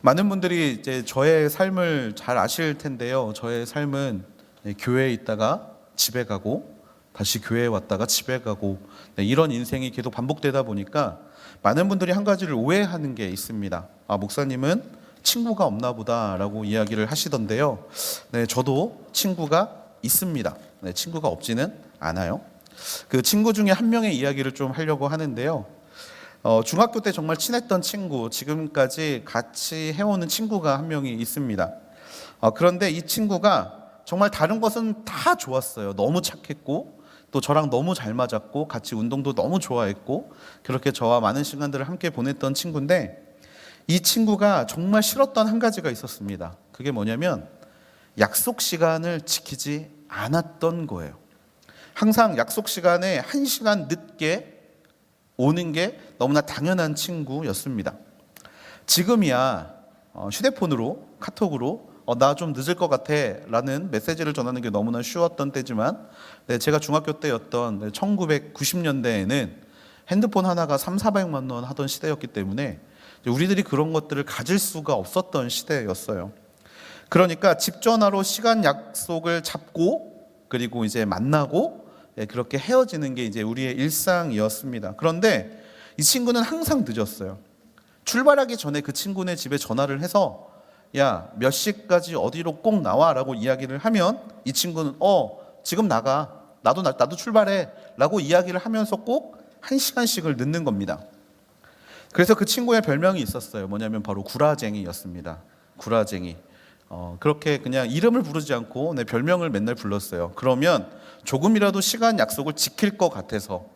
많은 분들이 이제 저의 삶을 잘 아실 텐데요. 저의 삶은 교회에 있다가 집에 가고 다시 교회에 왔다가 집에 가고 이런 인생이 계속 반복되다 보니까 많은 분들이 한 가지를 오해하는 게 있습니다. 목사님은 친구가 없나 보다라고 이야기를 하시던데요. 저도 친구가 있습니다. 친구가 없지는 않아요. 그 친구 중에 한 명의 이야기를 좀 하려고 하는데요. 중학교 때 정말 친했던 친구, 지금까지 같이 해오는 친구가 한 명이 있습니다. 그런데 이 친구가 정말 다른 것은 다 좋았어요. 너무 착했고 또 저랑 너무 잘 맞았고 같이 운동도 너무 좋아했고 그렇게 저와 많은 시간들을 함께 보냈던 친구인데, 이 친구가 정말 싫었던 한 가지가 있었습니다. 그게 뭐냐면 약속 시간을 지키지 않았던 거예요. 항상 약속 시간에 1시간 늦게 오는 게 너무나 당연한 친구였습니다. 지금이야 휴대폰으로 카톡으로 나 좀 늦을 것 같아 라는 메시지를 전하는 게 너무나 쉬웠던 때지만, 제가 중학교 때였던 1990년대에는 핸드폰 하나가 300~400만 원 하던 시대였기 때문에 우리들이 그런 것들을 가질 수가 없었던 시대였어요. 그러니까 집 전화로 시간 약속을 잡고 그리고 이제 만나고 그렇게 헤어지는 게 이제 우리의 일상이었습니다. 그런데 이 친구는 항상 늦었어요. 출발하기 전에 그 친구네 집에 전화를 해서 야, 몇 시까지 어디로 꼭 나와 라고 이야기를 하면 이 친구는 지금 나가, 나도 출발해 라고 이야기를 하면서 꼭 1시간씩을 늦는 겁니다. 그래서 그 친구의 별명이 있었어요. 뭐냐면 바로 구라쟁이였습니다. 구라쟁이. 그렇게 그냥 이름을 부르지 않고 내 별명을 맨날 불렀어요. 그러면 조금이라도 시간 약속을 지킬 것 같아서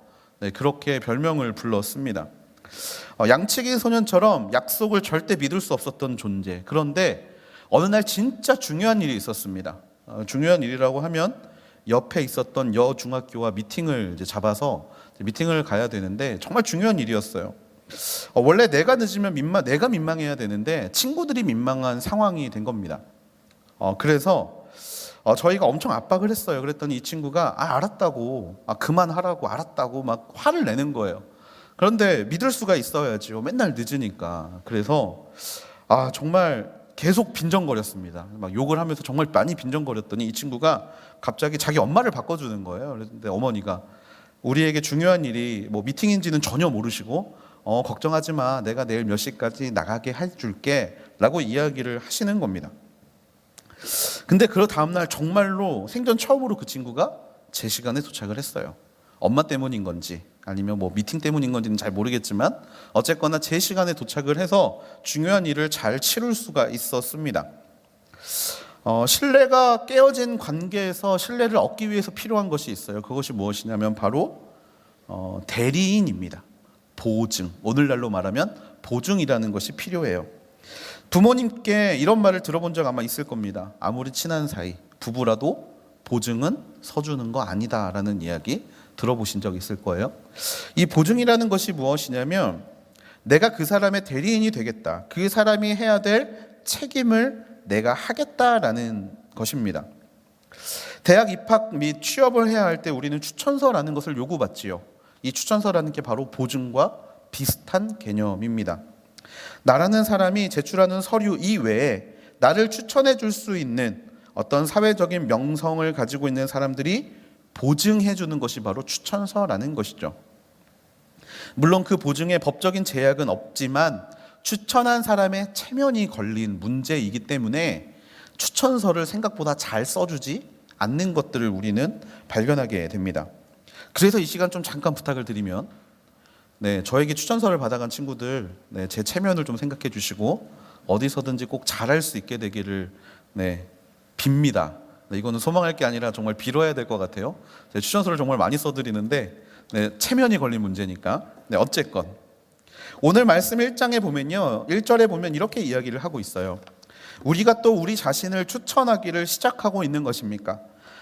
그렇게 별명을 불렀습니다. 양치기 소년처럼 약속을 절대 믿을 수 없었던 존재. 그런데 어느 날 진짜 중요한 일이 있었습니다. 중요한 일이라고 하면 옆에 있었던 여중학교와 미팅을 이제 잡아서 미팅을 가야 되는데 정말 중요한 일이었어요. 원래 내가 늦으면 내가 민망해야 되는데 친구들이 민망한 상황이 된 겁니다. 그래서 저희가 엄청 압박을 했어요. 그랬더니 이 친구가 알았다고, 그만하라고, 알았다고 막 화를 내는 거예요. 그런데 믿을 수가 있어야죠. 맨날 늦으니까. 그래서 정말 계속 빈정거렸습니다. 막 욕을 하면서 정말 많이 빈정거렸더니 이 친구가 갑자기 자기 엄마를 바꿔주는 거예요. 그런데 어머니가 우리에게 중요한 일이 뭐 미팅인지는 전혀 모르시고 걱정하지 마, 내가 내일 몇 시까지 나가게 해줄게 라고 이야기를 하시는 겁니다. 근데 그 다음날 정말로 생전 처음으로 그 친구가 제 시간에 도착을 했어요. 엄마 때문인 건지 아니면 뭐 미팅 때문인 건지는 잘 모르겠지만 어쨌거나 제 시간에 도착을 해서 중요한 일을 잘 치룰 수가 있었습니다. 신뢰가 깨어진 관계에서 신뢰를 얻기 위해서 필요한 것이 있어요. 그것이 무엇이냐면 바로 대리인입니다. 보증, 오늘날로 말하면 보증이라는 것이 필요해요. 부모님께 이런 말을 들어본 적 아마 있을 겁니다. 아무리 친한 사이, 부부라도 보증은 서주는 거 아니다 라는 이야기 들어보신 적 있을 거예요. 이 보증이라는 것이 무엇이냐면 내가 그 사람의 대리인이 되겠다, 그 사람이 해야 될 책임을 내가 하겠다라는 것입니다. 대학 입학 및 취업을 해야 할 때 우리는 추천서라는 것을 요구받지요. 이 추천서라는 게 바로 보증과 비슷한 개념입니다. 나라는 사람이 제출하는 서류 이외에 나를 추천해 줄 수 있는 어떤 사회적인 명성을 가지고 있는 사람들이 보증해 주는 것이 바로 추천서라는 것이죠. 물론 그 보증에 법적인 제약은 없지만 추천한 사람의 체면이 걸린 문제이기 때문에 추천서를 생각보다 잘 써주지 않는 것들을 우리는 발견하게 됩니다. 그래서 이 시간 좀 잠깐 부탁을 드리면 저에게 추천서를 받아간 친구들 제 체면을 좀 생각해 주시고 어디서든지 꼭 잘할 수 있게 되기를 빕니다. 이거는 소망할 게 아니라 정말 빌어야 될 것 같아요. 제 추천서를 정말 많이 써드리는데 체면이 걸린 문제니까. 어쨌건 오늘 말씀 1장에 보면요, 1절에 보면 이렇게 이야기를 하고 있어요. 우리가 또 우리 자신을 추천하기를 시작하고 있는 것입니까?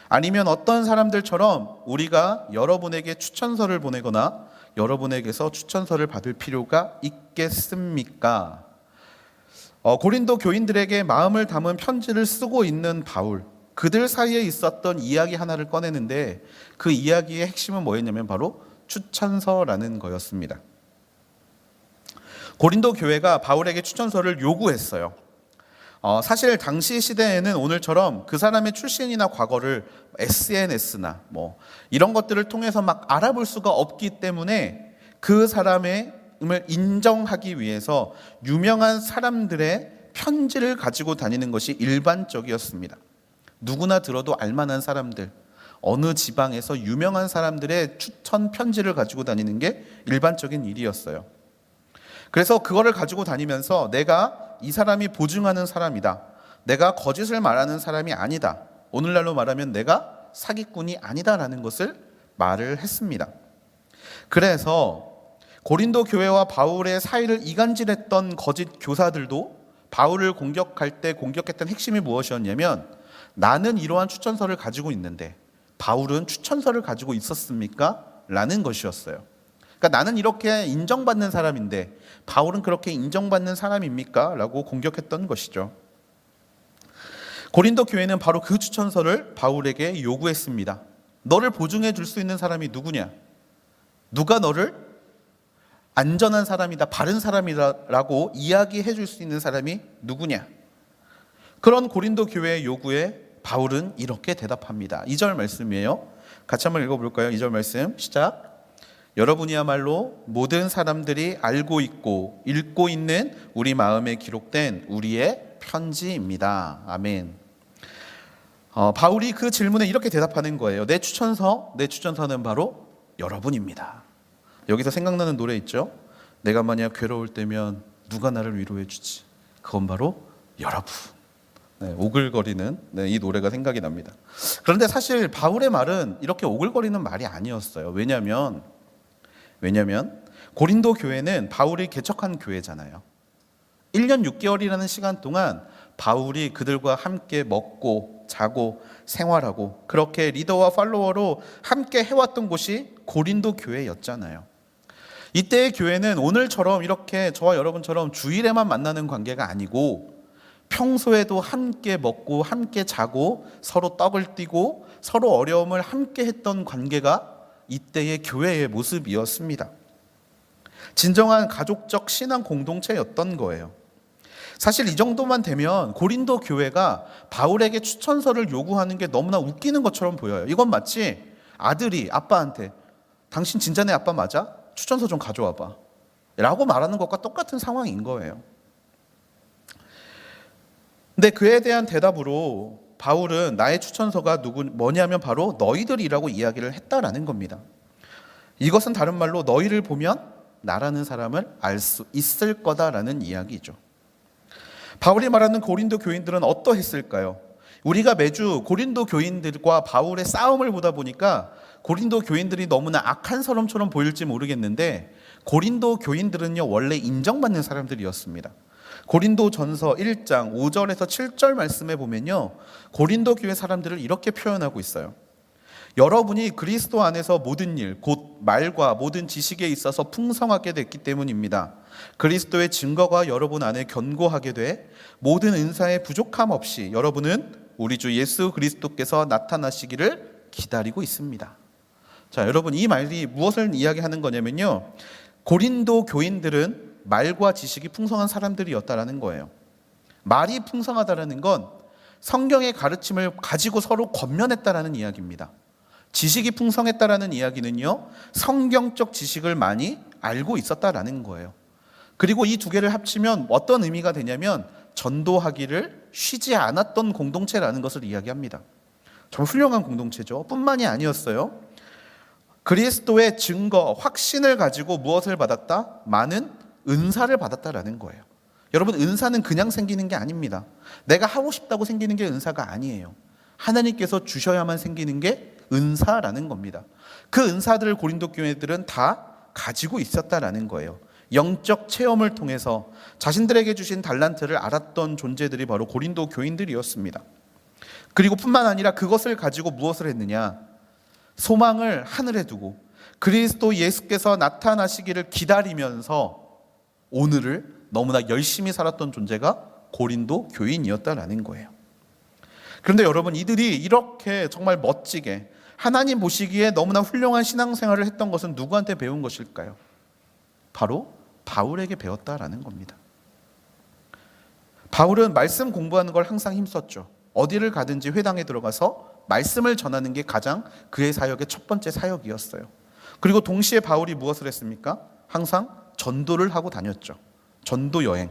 아니면 어떤 사람들처럼 우리가 여러분에게 추천서를 보내거나 여러분에게서 추천서를 받을 필요가 있겠습니까? 고린도 교인들에게 마음을 담은 편지를 쓰고 있는 바울, 그들 사이에 있었던 이야기 하나를 꺼내는데 그 이야기의 핵심은 뭐였냐면 바로 추천서라는 거였습니다. 고린도 교회가 바울에게 추천서를 요구했어요. 사실 당시 시대에는 오늘처럼 그 사람의 출신이나 과거를 SNS나 뭐 이런 것들을 통해서 막 알아볼 수가 없기 때문에 그 사람의 을 인정하기 위해서 유명한 사람들의 편지를 가지고 다니는 것이 일반적이었습니다. 누구나 들어도 알만한 사람들, 어느 지방에서 유명한 사람들의 추천 편지를 가지고 다니는 게 일반적인 일이었어요. 그래서 그거를 가지고 다니면서 내가 이 사람이 보증하는 사람이다, 내가 거짓을 말하는 사람이 아니다, 오늘날로 말하면 내가 사기꾼이 아니다라는 것을 말을 했습니다. 그래서 고린도 교회와 바울의 사이를 이간질했던 거짓 교사들도 바울을 공격할 때 공격했던 핵심이 무엇이었냐면, 나는 이러한 추천서를 가지고 있는데 바울은 추천서를 가지고 있었습니까? 라는 것이었어요. 그러니까 나는 이렇게 인정받는 사람인데 바울은 그렇게 인정받는 사람입니까? 라고 공격했던 것이죠. 고린도 교회는 바로 그 추천서를 바울에게 요구했습니다. 너를 보증해 줄 수 있는 사람이 누구냐? 누가 너를 안전한 사람이다, 바른 사람이라고 이야기해 줄 수 있는 사람이 누구냐? 그런 고린도 교회의 요구에 바울은 이렇게 대답합니다. 2절 말씀이에요. 같이 한번 읽어볼까요? 2절 말씀 시작. 여러분이야말로 모든 사람들이 알고 있고 읽고 있는 우리 마음에 기록된 우리의 편지입니다. 아멘. 바울이 그 질문에 이렇게 대답하는 거예요. 내 추천서는 바로 여러분입니다. 여기서 생각나는 노래 있죠? 내가 만약 괴로울 때면 누가 나를 위로해 주지? 그건 바로 여러분. 네, 오글거리는 이 노래가 생각이 납니다. 그런데 사실 바울의 말은 이렇게 오글거리는 말이 아니었어요. 왜냐하면 고린도 교회는 바울이 개척한 교회잖아요. 1년 6개월이라는 시간 동안 바울이 그들과 함께 먹고 자고 생활하고 그렇게 리더와 팔로워로 함께 해왔던 곳이 고린도 교회였잖아요. 이때의 교회는 오늘처럼 이렇게 저와 여러분처럼 주일에만 만나는 관계가 아니고 평소에도 함께 먹고 함께 자고 서로 떡을 띠고 서로 어려움을 함께 했던 관계가 이때의 교회의 모습이었습니다. 진정한 가족적 신앙 공동체였던 거예요. 사실 이 정도만 되면 고린도 교회가 바울에게 추천서를 요구하는 게 너무나 웃기는 것처럼 보여요. 이건 마치 아들이 아빠한테 당신 진짜 내 아빠 맞아? 추천서 좀 가져와봐 라고 말하는 것과 똑같은 상황인 거예요. 근데 그에 대한 대답으로 바울은 나의 추천서가 뭐냐면 바로 너희들이라고 이야기를 했다라는 겁니다. 이것은 다른 말로 너희를 보면 나라는 사람을 알 수 있을 거다라는 이야기죠. 바울이 말하는 고린도 교인들은 어떠했을까요? 우리가 매주 고린도 교인들과 바울의 싸움을 보다 보니까 고린도 교인들이 너무나 악한 사람처럼 보일지 모르겠는데 고린도 교인들은요 원래 인정받는 사람들이었습니다. 고린도전서 1장 5절에서 7절 말씀에 보면요 고린도 교회 사람들을 이렇게 표현하고 있어요. 여러분이 그리스도 안에서 모든 일, 곧 말과 모든 지식에 있어서 풍성하게 됐기 때문입니다. 그리스도의 증거가 여러분 안에 견고하게 돼 모든 은사에 부족함 없이 여러분은 우리 주 예수 그리스도께서 나타나시기를 기다리고 있습니다. 자, 여러분 이 말이 무엇을 이야기하는 거냐면요 고린도 교인들은 말과 지식이 풍성한 사람들이었다라는 거예요. 말이 풍성하다라는 건 성경의 가르침을 가지고 서로 권면했다라는 이야기입니다. 지식이 풍성했다라는 이야기는요 성경적 지식을 많이 알고 있었다라는 거예요. 그리고 이 두 개를 합치면 어떤 의미가 되냐면 전도하기를 쉬지 않았던 공동체라는 것을 이야기합니다. 정말 훌륭한 공동체죠. 뿐만이 아니었어요. 그리스도의 증거, 확신을 가지고 무엇을 받았다? 많은 은사를 받았다라는 거예요. 여러분 은사는 그냥 생기는 게 아닙니다. 내가 하고 싶다고 생기는 게 은사가 아니에요. 하나님께서 주셔야만 생기는 게 은사라는 겁니다. 그 은사들을 고린도 교회들은 다 가지고 있었다라는 거예요. 영적 체험을 통해서 자신들에게 주신 달란트를 알았던 존재들이 바로 고린도 교인들이었습니다. 그리고 뿐만 아니라 그것을 가지고 무엇을 했느냐? 소망을 하늘에 두고 그리스도 예수께서 나타나시기를 기다리면서 오늘을 너무나 열심히 살았던 존재가 고린도 교인이었다라는 거예요. 그런데 여러분 이들이 이렇게 정말 멋지게 하나님 보시기에 너무나 훌륭한 신앙생활을 했던 것은 누구한테 배운 것일까요? 바로 바울에게 배웠다라는 겁니다. 바울은 말씀 공부하는 걸 항상 힘썼죠. 어디를 가든지 회당에 들어가서 말씀을 전하는 게 가장 그의 사역의 첫 번째 사역이었어요. 그리고 동시에 바울이 무엇을 했습니까? 항상 전도를 하고 다녔죠. 전도 여행.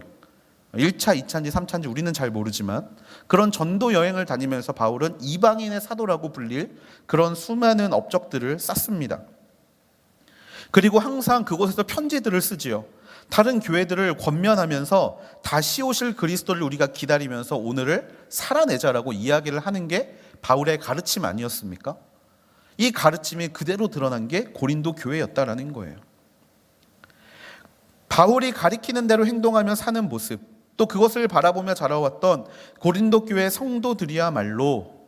1차, 2차인지 3차인지 우리는 잘 모르지만 그런 전도 여행을 다니면서 바울은 이방인의 사도라고 불릴 그런 수많은 업적들을 쌓습니다. 그리고 항상 그곳에서 편지들을 쓰지요. 다른 교회들을 권면하면서 다시 오실 그리스도를 우리가 기다리면서 오늘을 살아내자라고 이야기를 하는 게 바울의 가르침 아니었습니까? 이 가르침이 그대로 드러난 게 고린도 교회였다라는 거예요. 바울이 가리키는 대로 행동하며 사는 모습, 또 그것을 바라보며 자라왔던 고린도 교회 성도들이야말로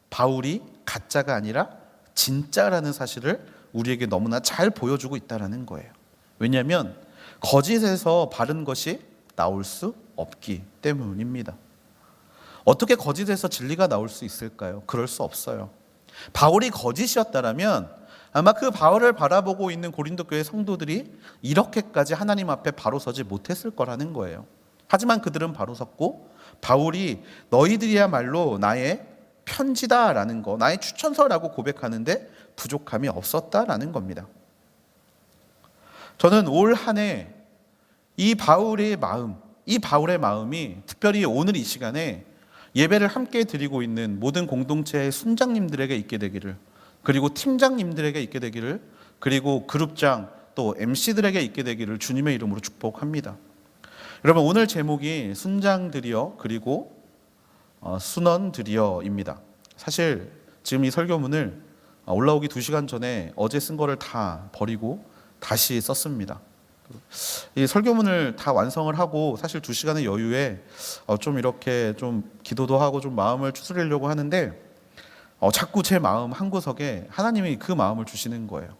바울이 가짜가 아니라 진짜라는 사실을 우리에게 너무나 잘 보여주고 있다는 거예요. 왜냐하면 거짓에서 바른 것이 나올 수 없기 때문입니다. 어떻게 거짓에서 진리가 나올 수 있을까요? 그럴 수 없어요. 바울이 거짓이었다면 아마 그 바울을 바라보고 있는 고린도 교회 성도들이 이렇게까지 하나님 앞에 바로 서지 못했을 거라는 거예요. 하지만 그들은 바로 섰고 바울이 너희들이야말로 나의 편지다라는 거, 나의 추천서라고 고백하는데 부족함이 없었다라는 겁니다. 저는 올 한 해 이 바울의 마음이 특별히 오늘 이 시간에 예배를 함께 드리고 있는 모든 공동체의 순장님들에게 있게 되기를, 그리고 팀장님들에게 있게 되기를, 그리고 그룹장 또 MC들에게 있게 되기를 주님의 이름으로 축복합니다. 여러분, 오늘 제목이 순장들이여 그리고 순원들이여입니다. 사실 지금 이 설교문을 올라오기 2시간 전에 어제 쓴 거를 다 버리고 다시 썼습니다. 이 설교문을 다 완성을 하고 사실 2시간의 여유에 좀 이렇게 좀 기도도 하고 좀 마음을 추스리려고 하는데 자꾸 제 마음 한구석에 하나님이 그 마음을 주시는 거예요.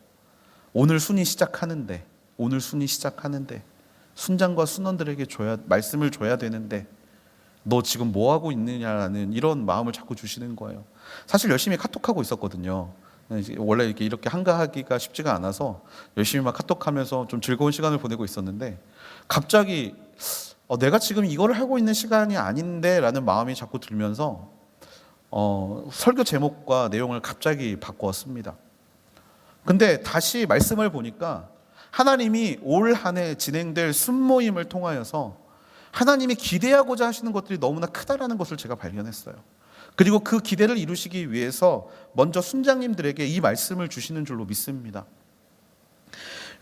오늘 순위 시작하는데 순장과 순원들에게 말씀을 줘야 되는데 너 지금 뭐 하고 있느냐라는 이런 마음을 자꾸 주시는 거예요. 사실 열심히 카톡하고 있었거든요. 원래 이렇게 한가하기가 쉽지가 않아서 열심히 막 카톡하면서 좀 즐거운 시간을 보내고 있었는데 갑자기 내가 지금 이거를 하고 있는 시간이 아닌데 라는 마음이 자꾸 들면서 설교 제목과 내용을 갑자기 바꾸었습니다. 근데 다시 말씀을 보니까 하나님이 올 한 해 진행될 순모임을 통하여서 하나님이 기대하고자 하시는 것들이 너무나 크다라는 것을 제가 발견했어요. 그리고 그 기대를 이루시기 위해서 먼저 순장님들에게 이 말씀을 주시는 줄로 믿습니다.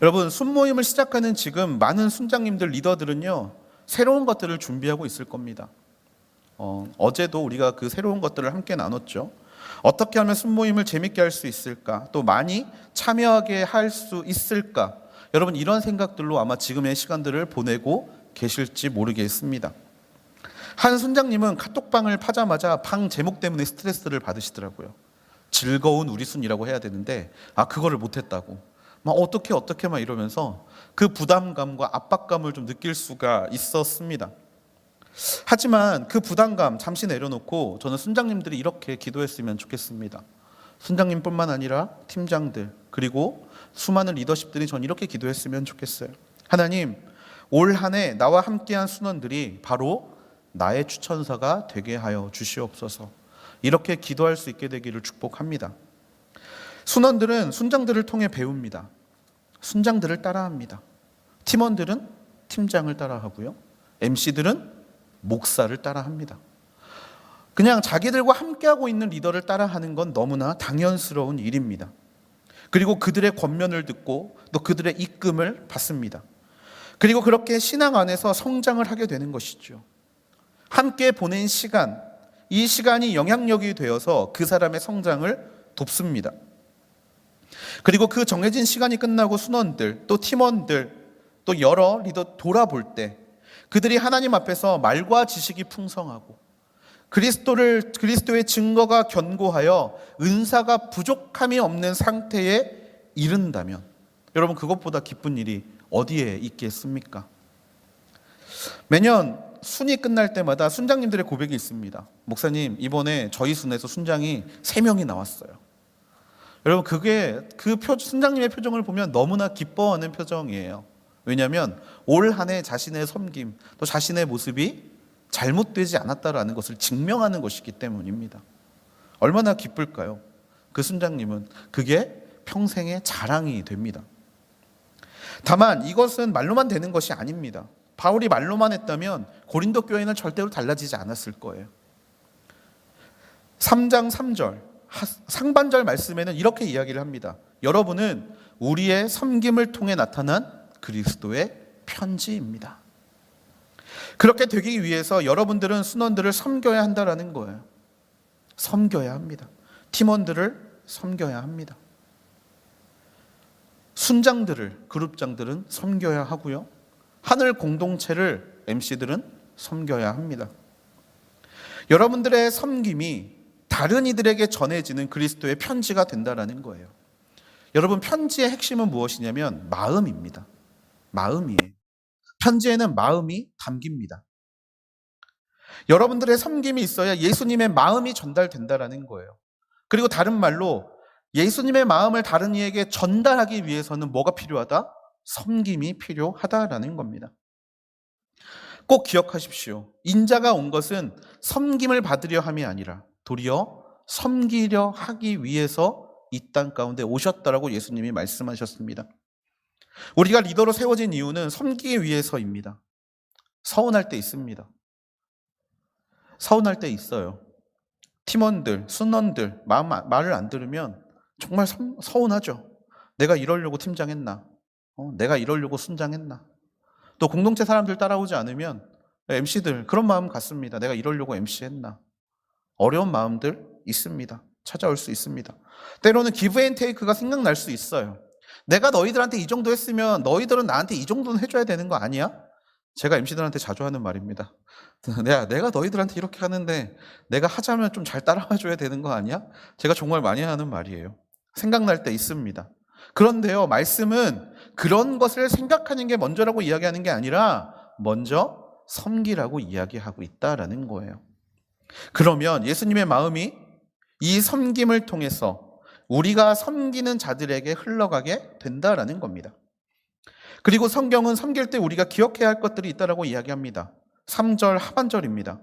여러분, 순모임을 시작하는 지금 많은 순장님들, 리더들은요 새로운 것들을 준비하고 있을 겁니다. 어제도 우리가 그 새로운 것들을 함께 나눴죠. 어떻게 하면 순모임을 재밌게 할 수 있을까? 또 많이 참여하게 할 수 있을까? 여러분, 이런 생각들로 아마 지금의 시간들을 보내고 계실지 모르겠습니다. 한 순장님은 카톡방을 파자마자 방 제목 때문에 스트레스를 받으시더라고요. 즐거운 우리 순이라고 해야 되는데 그거를 못했다고 막 어떻게 막 이러면서 그 부담감과 압박감을 좀 느낄 수가 있었습니다. 하지만 그 부담감 잠시 내려놓고 저는 순장님들이 이렇게 기도했으면 좋겠습니다. 순장님뿐만 아니라 팀장들 그리고 수많은 리더십들이 전 이렇게 기도했으면 좋겠어요. 하나님, 올 한 해 나와 함께한 순원들이 바로 나의 추천사가 되게 하여 주시옵소서. 이렇게 기도할 수 있게 되기를 축복합니다. 순원들은 순장들을 통해 배웁니다. 순장들을 따라합니다. 팀원들은 팀장을 따라하고요. MC들은 목사를 따라합니다. 그냥 자기들과 함께하고 있는 리더를 따라하는 건 너무나 당연스러운 일입니다. 그리고 그들의 권면을 듣고 또 그들의 이끌음을 받습니다. 그리고 그렇게 신앙 안에서 성장을 하게 되는 것이죠. 함께 보낸 시간, 이 시간이 영향력이 되어서 그 사람의 성장을 돕습니다. 그리고 그 정해진 시간이 끝나고 순원들, 또 팀원들, 또 여러 리더 돌아볼 때 그들이 하나님 앞에서 말과 지식이 풍성하고 그리스도의 증거가 견고하여 은사가 부족함이 없는 상태에 이른다면 여러분, 그것보다 기쁜 일이 어디에 있겠습니까? 매년 순이 끝날 때마다 순장님들의 고백이 있습니다. 목사님, 이번에 저희 순에서 순장이 3명이 나왔어요. 여러분, 그게 순장님의 표정을 보면 너무나 기뻐하는 표정이에요. 왜냐하면 올 한 해 자신의 섬김, 또 자신의 모습이 잘못되지 않았다라는 것을 증명하는 것이기 때문입니다. 얼마나 기쁠까요? 그 순장님은 그게 평생의 자랑이 됩니다. 다만 이것은 말로만 되는 것이 아닙니다. 바울이 말로만 했다면 고린도 교회는 절대로 달라지지 않았을 거예요. 3장 3절 상반절 말씀에는 이렇게 이야기를 합니다. 여러분은 우리의 섬김을 통해 나타난 그리스도의 편지입니다. 그렇게 되기 위해서 여러분들은 순원들을 섬겨야 한다라는 거예요. 섬겨야 합니다. 팀원들을 섬겨야 합니다. 순장들을, 그룹장들은 섬겨야 하고요. 하늘 공동체를 MC들은 섬겨야 합니다. 여러분들의 섬김이 다른 이들에게 전해지는 그리스도의 편지가 된다라는 거예요. 여러분, 편지의 핵심은 무엇이냐면 마음입니다. 마음이에요. 편지에는 마음이 담깁니다. 여러분들의 섬김이 있어야 예수님의 마음이 전달된다라는 거예요. 그리고 다른 말로 예수님의 마음을 다른 이에게 전달하기 위해서는 뭐가 필요하다? 섬김이 필요하다라는 겁니다. 꼭 기억하십시오. 인자가 온 것은 섬김을 받으려 함이 아니라 도리어 섬기려 하기 위해서 이 땅 가운데 오셨다라고 예수님이 말씀하셨습니다. 우리가 리더로 세워진 이유는 섬기기 위해서입니다. 서운할 때 있습니다. 서운할 때 있어요. 팀원들, 순원들 말을 안 들으면 정말 서운하죠. 내가 이러려고 팀장했나? 내가 이러려고 순장했나? 또 공동체 사람들 따라오지 않으면 MC들 그런 마음 같습니다. 내가 이러려고 MC했나? 어려운 마음들 있습니다. 찾아올 수 있습니다. 때로는 기브 앤 테이크가 생각날 수 있어요. 내가 너희들한테 이 정도 했으면 너희들은 나한테 이 정도는 해줘야 되는 거 아니야? 제가 MC들한테 자주 하는 말입니다. 내가 너희들한테 이렇게 하는데 내가 하자면 좀 잘 따라와줘야 되는 거 아니야? 제가 정말 많이 하는 말이에요. 생각날 때 있습니다. 그런데요, 말씀은 그런 것을 생각하는 게 먼저라고 이야기하는 게 아니라 먼저 섬기라고 이야기하고 있다라는 거예요. 그러면 예수님의 마음이 이 섬김을 통해서 우리가 섬기는 자들에게 흘러가게 된다라는 겁니다. 그리고 성경은 섬길 때 우리가 기억해야 할 것들이 있다라고 이야기합니다. 3절 하반절입니다.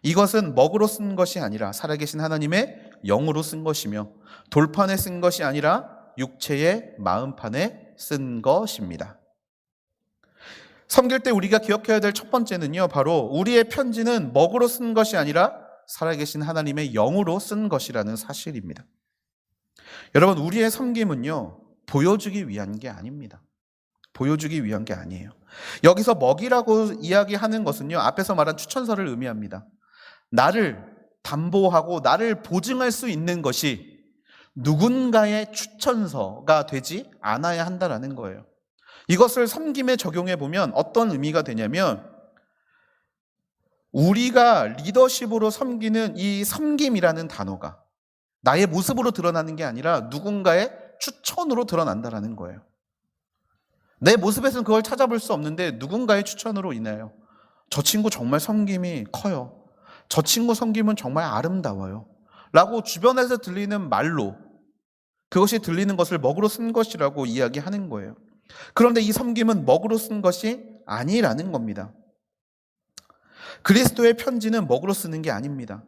이것은 먹으로 쓴 것이 아니라 살아계신 하나님의 영으로 쓴 것이며 돌판에 쓴 것이 아니라 육체의 마음판에 쓴 것입니다. 섬길 때 우리가 기억해야 될 첫 번째는요, 바로 우리의 편지는 먹으로 쓴 것이 아니라 살아계신 하나님의 영으로 쓴 것이라는 사실입니다. 여러분, 우리의 섬김은요, 보여주기 위한 게 아닙니다. 보여주기 위한 게 아니에요. 여기서 먹이라고 이야기하는 것은요, 앞에서 말한 추천서를 의미합니다. 나를 담보하고 나를 보증할 수 있는 것이 누군가의 추천서가 되지 않아야 한다는 거예요. 이것을 섬김에 적용해 보면 어떤 의미가 되냐면, 우리가 리더십으로 섬기는 이 섬김이라는 단어가 나의 모습으로 드러나는 게 아니라 누군가의 추천으로 드러난다는 거예요. 내 모습에서는 그걸 찾아볼 수 없는데 누군가의 추천으로 인하여 저 친구 정말 섬김이 커요. 저 친구 섬김은 정말 아름다워요. 라고 주변에서 들리는 말로 그것이 들리는 것을 먹으로 쓴 것이라고 이야기하는 거예요. 그런데 이 섬김은 먹으로 쓴 것이 아니라는 겁니다. 그리스도의 편지는 먹으로 쓰는 게 아닙니다.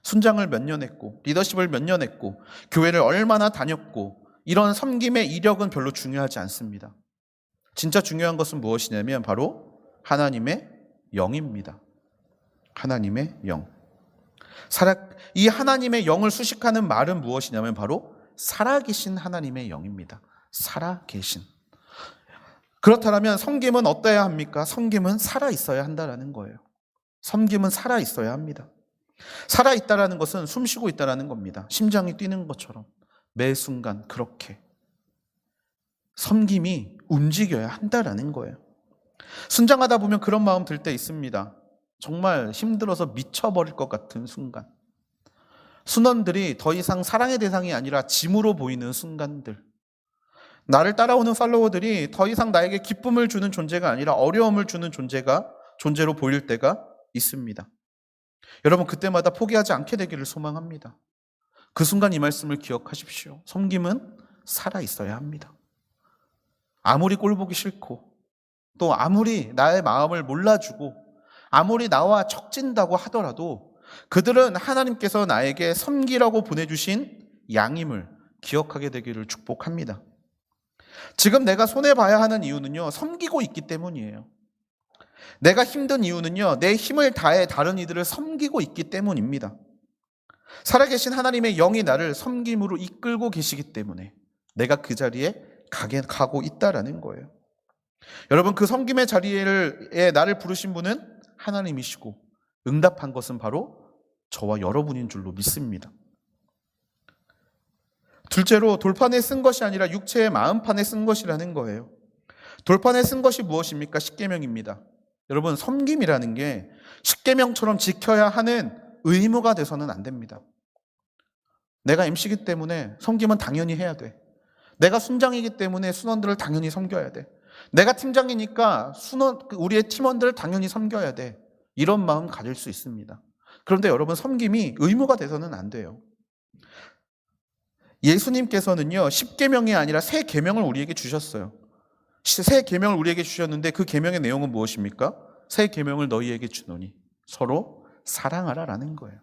순장을 몇 년 했고 리더십을 몇 년 했고 교회를 얼마나 다녔고 이런 섬김의 이력은 별로 중요하지 않습니다. 진짜 중요한 것은 무엇이냐면 바로 하나님의 영입니다. 하나님의 영. 이 하나님의 영을 수식하는 말은 무엇이냐면 바로 살아계신 하나님의 영입니다. 살아계신. 그렇다면 섬김은 어떠해야 합니까? 섬김은 살아있어야 한다는 거예요. 섬김은 살아있어야 합니다. 살아있다라는 것은 숨쉬고 있다라는 겁니다. 심장이 뛰는 것처럼 매 순간 그렇게 섬김이 움직여야 한다라는 거예요. 순장하다 보면 그런 마음 들 때 있습니다. 정말 힘들어서 미쳐버릴 것 같은 순간. 순원들이 더 이상 사랑의 대상이 아니라 짐으로 보이는 순간들. 나를 따라오는 팔로워들이 더 이상 나에게 기쁨을 주는 존재가 아니라 어려움을 주는 존재로 보일 때가 있습니다. 여러분, 그때마다 포기하지 않게 되기를 소망합니다. 그 순간 이 말씀을 기억하십시오. 섬김은 살아있어야 합니다. 아무리 꼴보기 싫고 또 아무리 나의 마음을 몰라주고 아무리 나와 척진다고 하더라도 그들은 하나님께서 나에게 섬기라고 보내주신 양임을 기억하게 되기를 축복합니다. 지금 내가 손해봐야 하는 이유는요, 섬기고 있기 때문이에요. 내가 힘든 이유는요, 내 힘을 다해 다른 이들을 섬기고 있기 때문입니다. 살아계신 하나님의 영이 나를 섬김으로 이끌고 계시기 때문에 내가 그 자리에 가고 있다라는 거예요. 여러분, 그 섬김의 자리에 나를 부르신 분은 하나님이시고 응답한 것은 바로 저와 여러분인 줄로 믿습니다. 둘째로 돌판에 쓴 것이 아니라 육체의 마음판에 쓴 것이라는 거예요. 돌판에 쓴 것이 무엇입니까? 십계명입니다. 여러분, 섬김이라는 게 십계명처럼 지켜야 하는 의무가 돼서는 안 됩니다. 내가 MC이기 때문에 섬김은 당연히 해야 돼. 내가 순장이기 때문에 순원들을 당연히 섬겨야 돼. 내가 팀장이니까 우리의 팀원들을 당연히 섬겨야 돼. 이런 마음 가질 수 있습니다. 그런데 여러분, 섬김이 의무가 돼서는 안 돼요. 예수님께서는요, 십계명이 아니라 새 계명을 우리에게 주셨어요. 새 계명을 우리에게 주셨는데 그 계명의 내용은 무엇입니까? 새 계명을 너희에게 주노니 서로 사랑하라라는 거예요.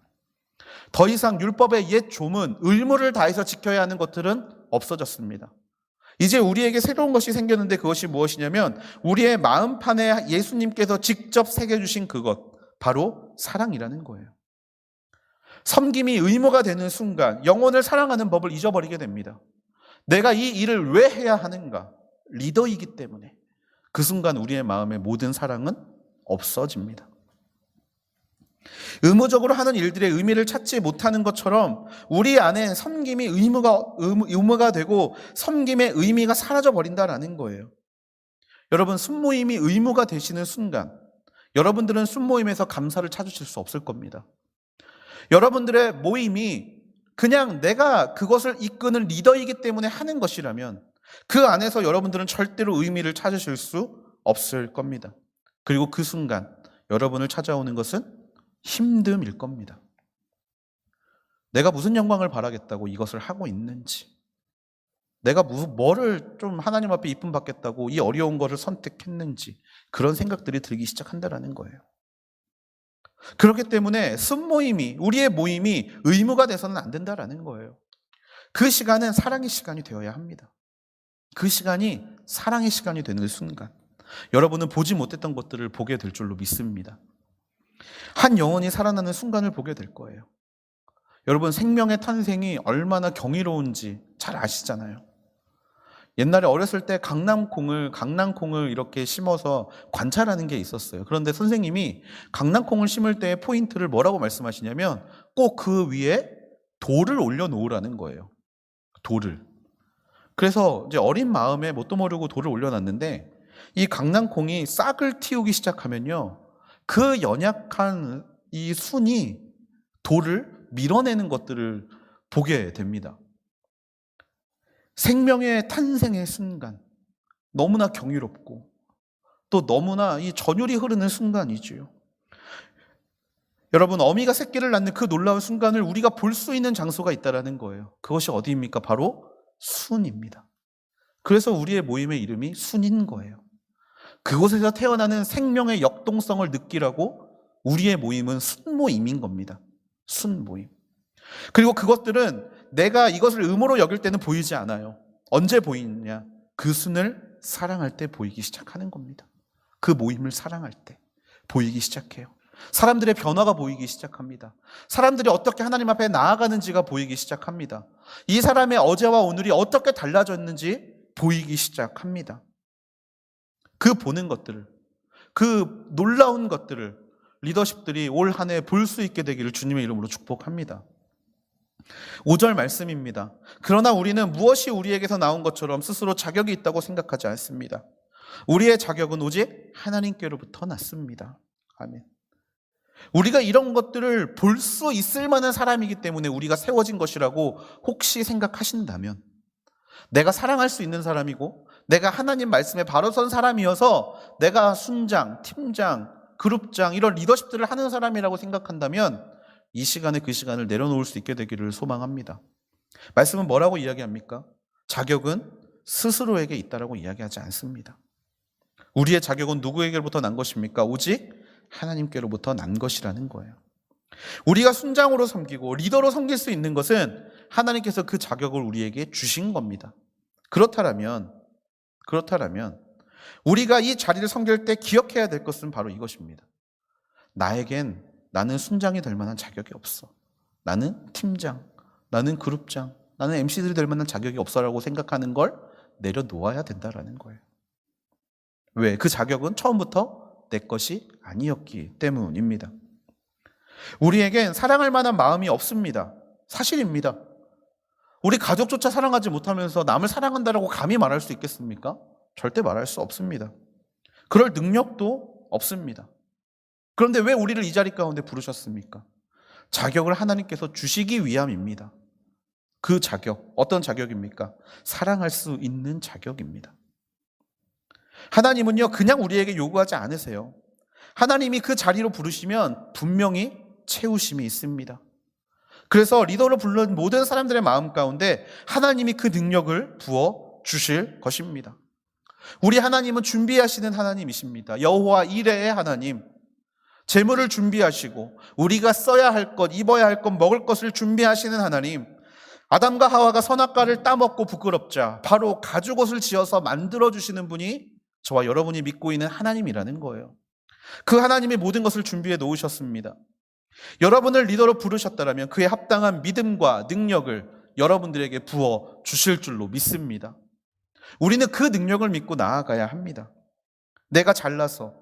더 이상 율법의 옛 조문, 의무를 다해서 지켜야 하는 것들은 없어졌습니다. 이제 우리에게 새로운 것이 생겼는데 그것이 무엇이냐면 우리의 마음판에 예수님께서 직접 새겨주신 그것, 바로 사랑이라는 거예요. 섬김이 의무가 되는 순간 영혼을 사랑하는 법을 잊어버리게 됩니다. 내가 이 일을 왜 해야 하는가? 리더이기 때문에 그 순간 우리의 마음의 모든 사랑은 없어집니다. 의무적으로 하는 일들의 의미를 찾지 못하는 것처럼 우리 안에 섬김이 의무가 되고 섬김의 의미가 사라져버린다라는 거예요. 여러분, 순모임이 의무가 되시는 순간 여러분들은 순모임에서 감사를 찾으실 수 없을 겁니다. 여러분들의 모임이 그냥 내가 그것을 이끄는 리더이기 때문에 하는 것이라면 그 안에서 여러분들은 절대로 의미를 찾으실 수 없을 겁니다. 그리고 그 순간 여러분을 찾아오는 것은 힘듦일 겁니다. 내가 무슨 영광을 바라겠다고 이것을 하고 있는지, 내가 뭐를 좀 하나님 앞에 이쁨 받겠다고 이 어려운 것을 선택했는지, 그런 생각들이 들기 시작한다는 거예요. 그렇기 때문에 순모임이, 우리의 모임이 의무가 돼서는 안 된다라는 거예요. 그 시간은 사랑의 시간이 되어야 합니다. 그 시간이 사랑의 시간이 되는 순간 여러분은 보지 못했던 것들을 보게 될 줄로 믿습니다. 한 영혼이 살아나는 순간을 보게 될 거예요. 여러분, 생명의 탄생이 얼마나 경이로운지 잘 아시잖아요. 옛날에 어렸을 때 강낭콩을 이렇게 심어서 관찰하는 게 있었어요. 그런데 선생님이 강낭콩을 심을 때의 포인트를 뭐라고 말씀하시냐면 꼭 그 위에 돌을 올려놓으라는 거예요. 돌을. 그래서 이제 어린 마음에 뭣도 모르고 돌을 올려놨는데 이 강낭콩이 싹을 틔우기 시작하면요, 그 연약한 이 순이 돌을 밀어내는 것들을 보게 됩니다. 생명의 탄생의 순간, 너무나 경이롭고 또 너무나 이 전율이 흐르는 순간이지요. 여러분, 어미가 새끼를 낳는 그 놀라운 순간을 우리가 볼 수 있는 장소가 있다는 거예요. 그것이 어디입니까? 바로 순입니다. 그래서 우리의 모임의 이름이 순인 거예요. 그곳에서 태어나는 생명의 역동성을 느끼라고 우리의 모임은 순모임인 겁니다. 순모임. 그리고 그것들은 내가 이것을 의무로 여길 때는 보이지 않아요. 언제 보이느냐? 그 순을 사랑할 때 보이기 시작하는 겁니다. 그 모임을 사랑할 때 보이기 시작해요. 사람들의 변화가 보이기 시작합니다. 사람들이 어떻게 하나님 앞에 나아가는지가 보이기 시작합니다. 이 사람의 어제와 오늘이 어떻게 달라졌는지 보이기 시작합니다. 그 보는 것들을, 그 놀라운 것들을 리더십들이 올 한 해 볼 수 있게 되기를 주님의 이름으로 축복합니다. 5절 말씀입니다. 그러나 우리는 무엇이 우리에게서 나온 것처럼 스스로 자격이 있다고 생각하지 않습니다. 우리의 자격은 오직 하나님께로부터 났습니다. 아멘. 우리가 이런 것들을 볼 수 있을 만한 사람이기 때문에 우리가 세워진 것이라고 혹시 생각하신다면, 내가 사랑할 수 있는 사람이고 내가 하나님 말씀에 바로 선 사람이어서 내가 순장, 팀장, 그룹장 이런 리더십들을 하는 사람이라고 생각한다면 이 시간에 그 시간을 내려놓을 수 있게 되기를 소망합니다. 말씀은 뭐라고 이야기합니까? 자격은 스스로에게 있다라고 이야기하지 않습니다. 우리의 자격은 누구에게로부터 난 것입니까? 오직 하나님께로부터 난 것이라는 거예요. 우리가 순장으로 섬기고 리더로 섬길 수 있는 것은 하나님께서 그 자격을 우리에게 주신 겁니다. 그렇다면 우리가 이 자리를 섬길 때 기억해야 될 것은 바로 이것입니다. 나는 순장이 될 만한 자격이 없어. 나는 팀장, 나는 그룹장, 나는 MC들이 될 만한 자격이 없어라고 생각하는 걸 내려놓아야 된다라는 거예요. 왜? 그 자격은 처음부터 내 것이 아니었기 때문입니다. 우리에겐 사랑할 만한 마음이 없습니다. 사실입니다. 우리 가족조차 사랑하지 못하면서 남을 사랑한다라고 감히 말할 수 있겠습니까? 절대 말할 수 없습니다. 그럴 능력도 없습니다. 그런데 왜 우리를 이 자리 가운데 부르셨습니까? 자격을 하나님께서 주시기 위함입니다. 그 자격, 어떤 자격입니까? 사랑할 수 있는 자격입니다. 하나님은요, 그냥 우리에게 요구하지 않으세요. 하나님이 그 자리로 부르시면 분명히 채우심이 있습니다. 그래서 리더로 불른 모든 사람들의 마음 가운데 하나님이 그 능력을 부어 주실 것입니다. 우리 하나님은 준비하시는 하나님이십니다. 여호와 이레의 하나님, 재물을 준비하시고 우리가 써야 할 것, 입어야 할 것, 먹을 것을 준비하시는 하나님, 아담과 하와가 선악과를 따먹고 부끄럽자 바로 가죽옷을 지어서 만들어주시는 분이 저와 여러분이 믿고 있는 하나님이라는 거예요. 그 하나님이 모든 것을 준비해 놓으셨습니다. 여러분을 리더로 부르셨다면 그에 합당한 믿음과 능력을 여러분들에게 부어 주실 줄로 믿습니다. 우리는 그 능력을 믿고 나아가야 합니다. 내가 잘나서,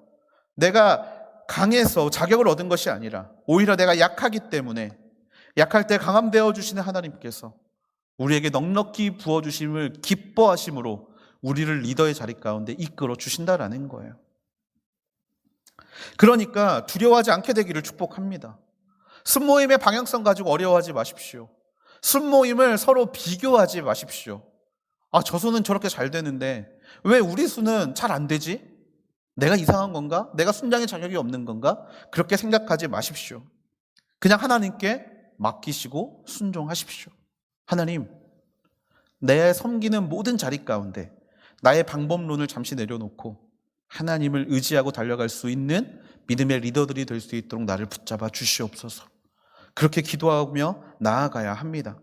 내가 강해서 자격을 얻은 것이 아니라 오히려 내가 약하기 때문에 약할 때 강함 되어 주시는 하나님께서 우리에게 넉넉히 부어 주심을 기뻐하심으로 우리를 리더의 자리 가운데 이끌어 주신다라는 거예요. 그러니까 두려워하지 않게 되기를 축복합니다. 순모임의 방향성 가지고 어려워하지 마십시오. 순모임을 서로 비교하지 마십시오. 저 수는 저렇게 잘 되는데 왜 우리 수는 잘 안 되지? 내가 이상한 건가? 내가 순장의 자격이 없는 건가? 그렇게 생각하지 마십시오. 그냥 하나님께 맡기시고 순종하십시오. 하나님, 내 섬기는 모든 자리 가운데 나의 방법론을 잠시 내려놓고 하나님을 의지하고 달려갈 수 있는 믿음의 리더들이 될 수 있도록 나를 붙잡아 주시옵소서. 그렇게 기도하며 나아가야 합니다.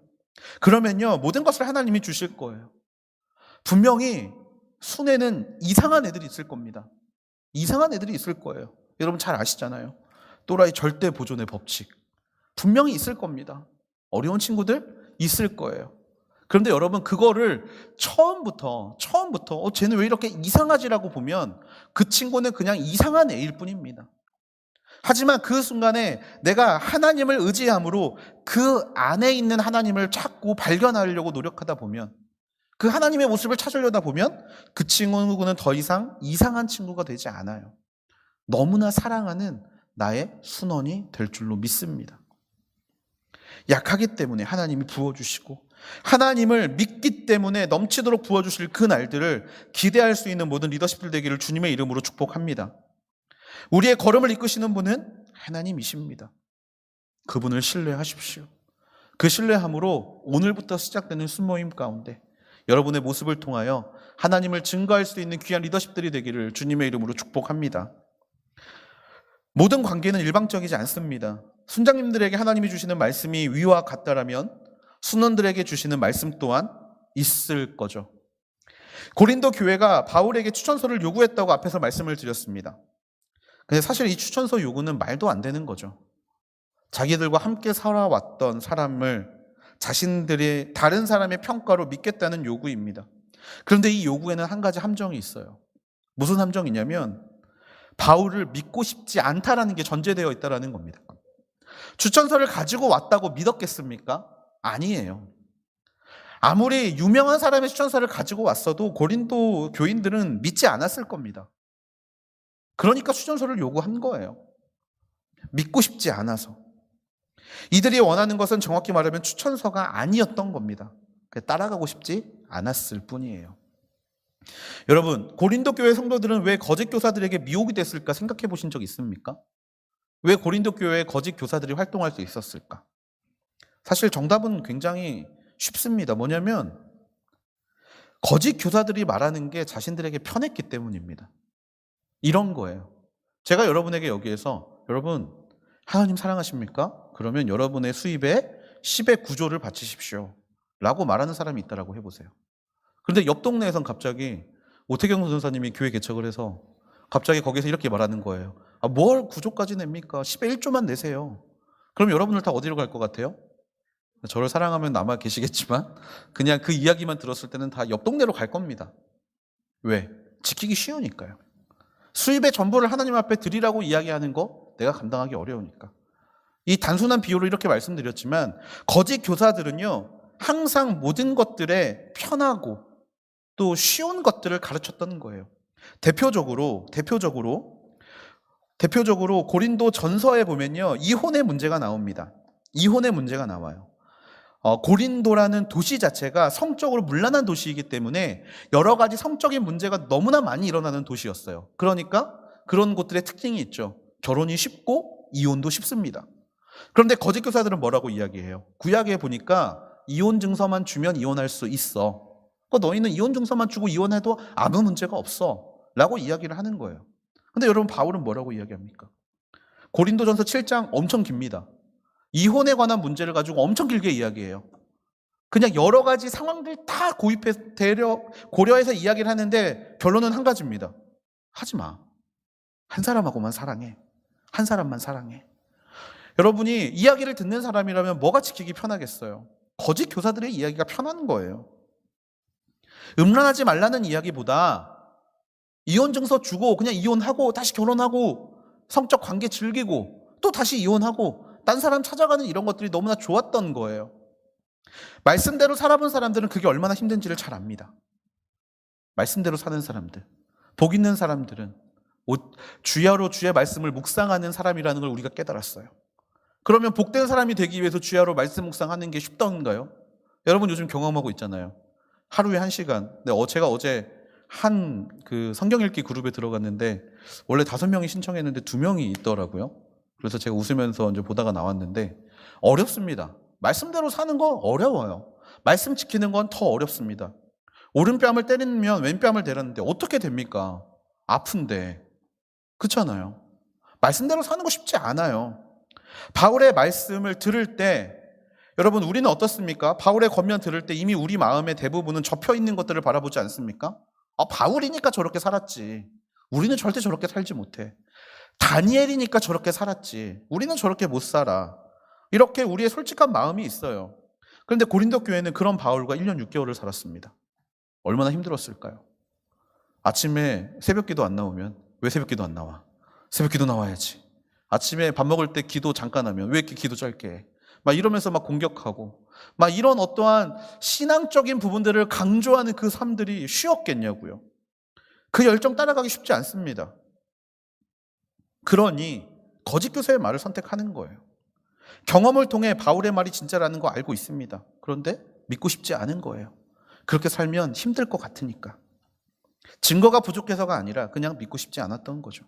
그러면요, 모든 것을 하나님이 주실 거예요. 분명히 순회는 이상한 애들이 있을 겁니다. 이상한 애들이 있을 거예요. 여러분 잘 아시잖아요. 또라이 절대 보존의 법칙. 분명히 있을 겁니다. 어려운 친구들 있을 거예요. 그런데 여러분 그거를 처음부터 쟤는 왜 이렇게 이상하지라고 보면 그 친구는 그냥 이상한 애일 뿐입니다. 하지만 그 순간에 내가 하나님을 의지함으로 그 안에 있는 하나님을 찾고 발견하려고 노력하다 보면, 그 하나님의 모습을 찾으려다 보면 그 친구는 더 이상 이상한 친구가 되지 않아요. 너무나 사랑하는 나의 순원이 될 줄로 믿습니다. 약하기 때문에 하나님이 부어주시고 하나님을 믿기 때문에 넘치도록 부어주실 그 날들을 기대할 수 있는 모든 리더십들 되기를 주님의 이름으로 축복합니다. 우리의 걸음을 이끄시는 분은 하나님이십니다. 그분을 신뢰하십시오. 그 신뢰함으로 오늘부터 시작되는 순모임 가운데 여러분의 모습을 통하여 하나님을 증거할 수 있는 귀한 리더십들이 되기를 주님의 이름으로 축복합니다. 모든 관계는 일방적이지 않습니다. 순장님들에게 하나님이 주시는 말씀이 위와 같다라면 순원들에게 주시는 말씀 또한 있을 거죠. 고린도 교회가 바울에게 추천서를 요구했다고 앞에서 말씀을 드렸습니다. 근데 사실 이 추천서 요구는 말도 안 되는 거죠. 자기들과 함께 살아왔던 사람을 자신들이 다른 사람의 평가로 믿겠다는 요구입니다. 그런데 이 요구에는 한 가지 함정이 있어요. 무슨 함정이냐면 바울을 믿고 싶지 않다라는 게 전제되어 있다는 겁니다. 추천서를 가지고 왔다고 믿었겠습니까? 아니에요. 아무리 유명한 사람의 추천서를 가지고 왔어도 고린도 교인들은 믿지 않았을 겁니다. 그러니까 추천서를 요구한 거예요. 믿고 싶지 않아서. 이들이 원하는 것은 정확히 말하면 추천서가 아니었던 겁니다. 따라가고 싶지 않았을 뿐이에요. 여러분, 고린도 교회 성도들은 왜 거짓 교사들에게 미혹이 됐을까 생각해 보신 적 있습니까? 왜 고린도 교회에 거짓 교사들이 활동할 수 있었을까? 사실 정답은 굉장히 쉽습니다. 뭐냐면 거짓 교사들이 말하는 게 자신들에게 편했기 때문입니다. 이런 거예요. 제가 여러분에게 여기에서 여러분 하나님 사랑하십니까? 그러면 여러분의 수입에 10의 9조를 바치십시오 라고 말하는 사람이 있다라고 해보세요. 그런데 옆 동네에선 갑자기 오태경 전사님이 교회 개척을 해서 갑자기 거기서 이렇게 말하는 거예요. 뭘 9조까지 냅니까? 10의 1조만 내세요. 그럼 여러분들 다 어디로 갈 것 같아요? 저를 사랑하면 아마 계시겠지만 그냥 그 이야기만 들었을 때는 다 옆 동네로 갈 겁니다. 왜? 지키기 쉬우니까요. 수입의 전부를 하나님 앞에 드리라고 이야기하는 거 내가 감당하기 어려우니까. 이 단순한 비유로 이렇게 말씀드렸지만 거짓 교사들은요 항상 모든 것들에 편하고 또 쉬운 것들을 가르쳤던 거예요. 대표적으로 고린도 전서에 보면요 이혼의 문제가 나옵니다. 이혼의 문제가 나와요. 고린도라는 도시 자체가 성적으로 문란한 도시이기 때문에 여러 가지 성적인 문제가 너무나 많이 일어나는 도시였어요. 그러니까 그런 곳들의 특징이 있죠. 결혼이 쉽고 이혼도 쉽습니다. 그런데 거짓 교사들은 뭐라고 이야기해요? 구약에 보니까 이혼 증서만 주면 이혼할 수 있어. 너희는 이혼 증서만 주고 이혼해도 아무 문제가 없어 라고 이야기를 하는 거예요. 근데 여러분 바울은 뭐라고 이야기합니까? 고린도전서 7장 엄청 깁니다. 이혼에 관한 문제를 가지고 엄청 길게 이야기해요. 그냥 여러 가지 상황들 다 고려해서 이야기를 하는데 결론은 한 가지입니다. 하지 마. 한 사람하고만 사랑해. 한 사람만 사랑해. 여러분이 이야기를 듣는 사람이라면 뭐가 지키기 편하겠어요? 거짓 교사들의 이야기가 편한 거예요. 음란하지 말라는 이야기보다 이혼 증서 주고 그냥 이혼하고 다시 결혼하고 성적 관계 즐기고 또 다시 이혼하고 딴 사람 찾아가는 이런 것들이 너무나 좋았던 거예요. 말씀대로 살아본 사람들은 그게 얼마나 힘든지를 잘 압니다. 말씀대로 사는 사람들, 복 있는 사람들은 주야로 주의 말씀을 묵상하는 사람이라는 걸 우리가 깨달았어요. 그러면 복된 사람이 되기 위해서 주야로 말씀 묵상하는 게 쉽던가요? 여러분 요즘 경험하고 있잖아요. 하루에 1시간. 제가 어제 한 성경 읽기 그룹에 들어갔는데 원래 5명이 신청했는데 2명이 있더라고요. 그래서 제가 웃으면서 이제 보다가 나왔는데 어렵습니다. 말씀대로 사는 거 어려워요. 말씀 지키는 건 더 어렵습니다. 오른뺨을 때리면 왼뺨을 때렸는데 어떻게 됩니까? 아픈데. 그렇잖아요. 말씀대로 사는 거 쉽지 않아요. 바울의 말씀을 들을 때 여러분 우리는 어떻습니까? 바울의 권면 들을 때 이미 우리 마음의 대부분은 접혀 있는 것들을 바라보지 않습니까? 바울이니까 저렇게 살았지. 우리는 절대 저렇게 살지 못해. 다니엘이니까 저렇게 살았지. 우리는 저렇게 못 살아. 이렇게 우리의 솔직한 마음이 있어요. 그런데 고린도 교회는 그런 바울과 1년 6개월을 살았습니다. 얼마나 힘들었을까요? 아침에 새벽기도 안 나오면 왜 새벽기도 안 나와? 새벽기도 나와야지. 아침에 밥 먹을 때 기도 잠깐 하면 왜 이렇게 기도 짧게 해? 막 이러면서 막 공격하고 막 이런 어떠한 신앙적인 부분들을 강조하는 그 삶들이 쉬웠겠냐고요. 그 열정 따라가기 쉽지 않습니다. 그러니 거짓 교사의 말을 선택하는 거예요. 경험을 통해 바울의 말이 진짜라는 거 알고 있습니다. 그런데 믿고 싶지 않은 거예요. 그렇게 살면 힘들 것 같으니까. 증거가 부족해서가 아니라 그냥 믿고 싶지 않았던 거죠.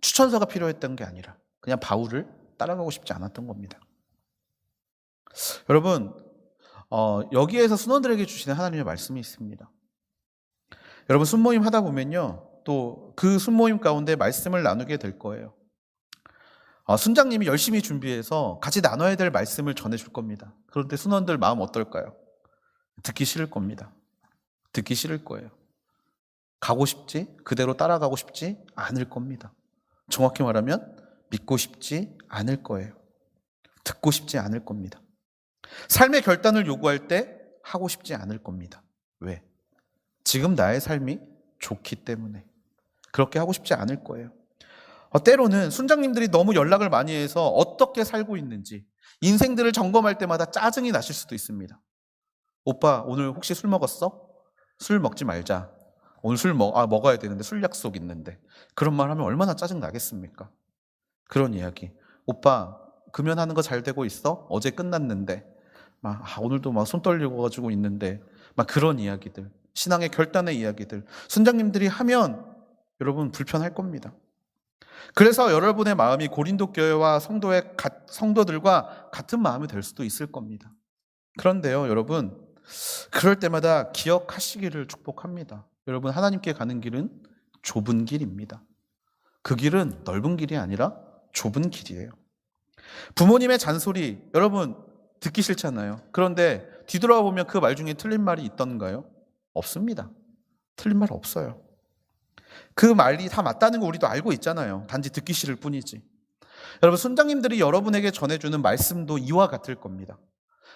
추천서가 필요했던 게 아니라 그냥 바울을 따라가고 싶지 않았던 겁니다. 여러분 여기에서 순원들에게 주시는 하나님의 말씀이 있습니다. 여러분 순모임 하다 보면요 또 그 순모임 가운데 말씀을 나누게 될 거예요. 순장님이 열심히 준비해서 같이 나눠야 될 말씀을 전해줄 겁니다. 그런데 순원들 마음 어떨까요? 듣기 싫을 겁니다. 듣기 싫을 거예요. 가고 싶지, 그대로 따라가고 싶지 않을 겁니다. 정확히 말하면 믿고 싶지 않을 거예요. 듣고 싶지 않을 겁니다. 삶의 결단을 요구할 때 하고 싶지 않을 겁니다. 왜? 지금 나의 삶이 좋기 때문에 그렇게 하고 싶지 않을 거예요. 때로는 순장님들이 너무 연락을 많이 해서 어떻게 살고 있는지 인생들을 점검할 때마다 짜증이 나실 수도 있습니다. 오빠 오늘 혹시 술 먹었어? 술 먹지 말자. 오늘 먹어야 되는데 술 약속 있는데. 그런 말 하면 얼마나 짜증 나겠습니까? 그런 이야기. 오빠 금연하는 거 잘 되고 있어? 어제 끝났는데. 오늘도 손 떨리고 가지고 있는데. 그런 이야기들. 신앙의 결단의 이야기들. 순장님들이 하면 여러분 불편할 겁니다. 그래서 여러분의 마음이 고린도 교회와 성도들과 같은 마음이 될 수도 있을 겁니다. 그런데요, 여러분, 그럴 때마다 기억하시기를 축복합니다. 여러분, 하나님께 가는 길은 좁은 길입니다. 그 길은 넓은 길이 아니라 좁은 길이에요. 부모님의 잔소리 여러분 듣기 싫잖아요. 그런데 뒤돌아보면 그 말 중에 틀린 말이 있던가요? 없습니다. 틀린 말 없어요. 그 말이 다 맞다는 거 우리도 알고 있잖아요. 단지 듣기 싫을 뿐이지. 여러분, 선장님들이 여러분에게 전해주는 말씀도 이와 같을 겁니다.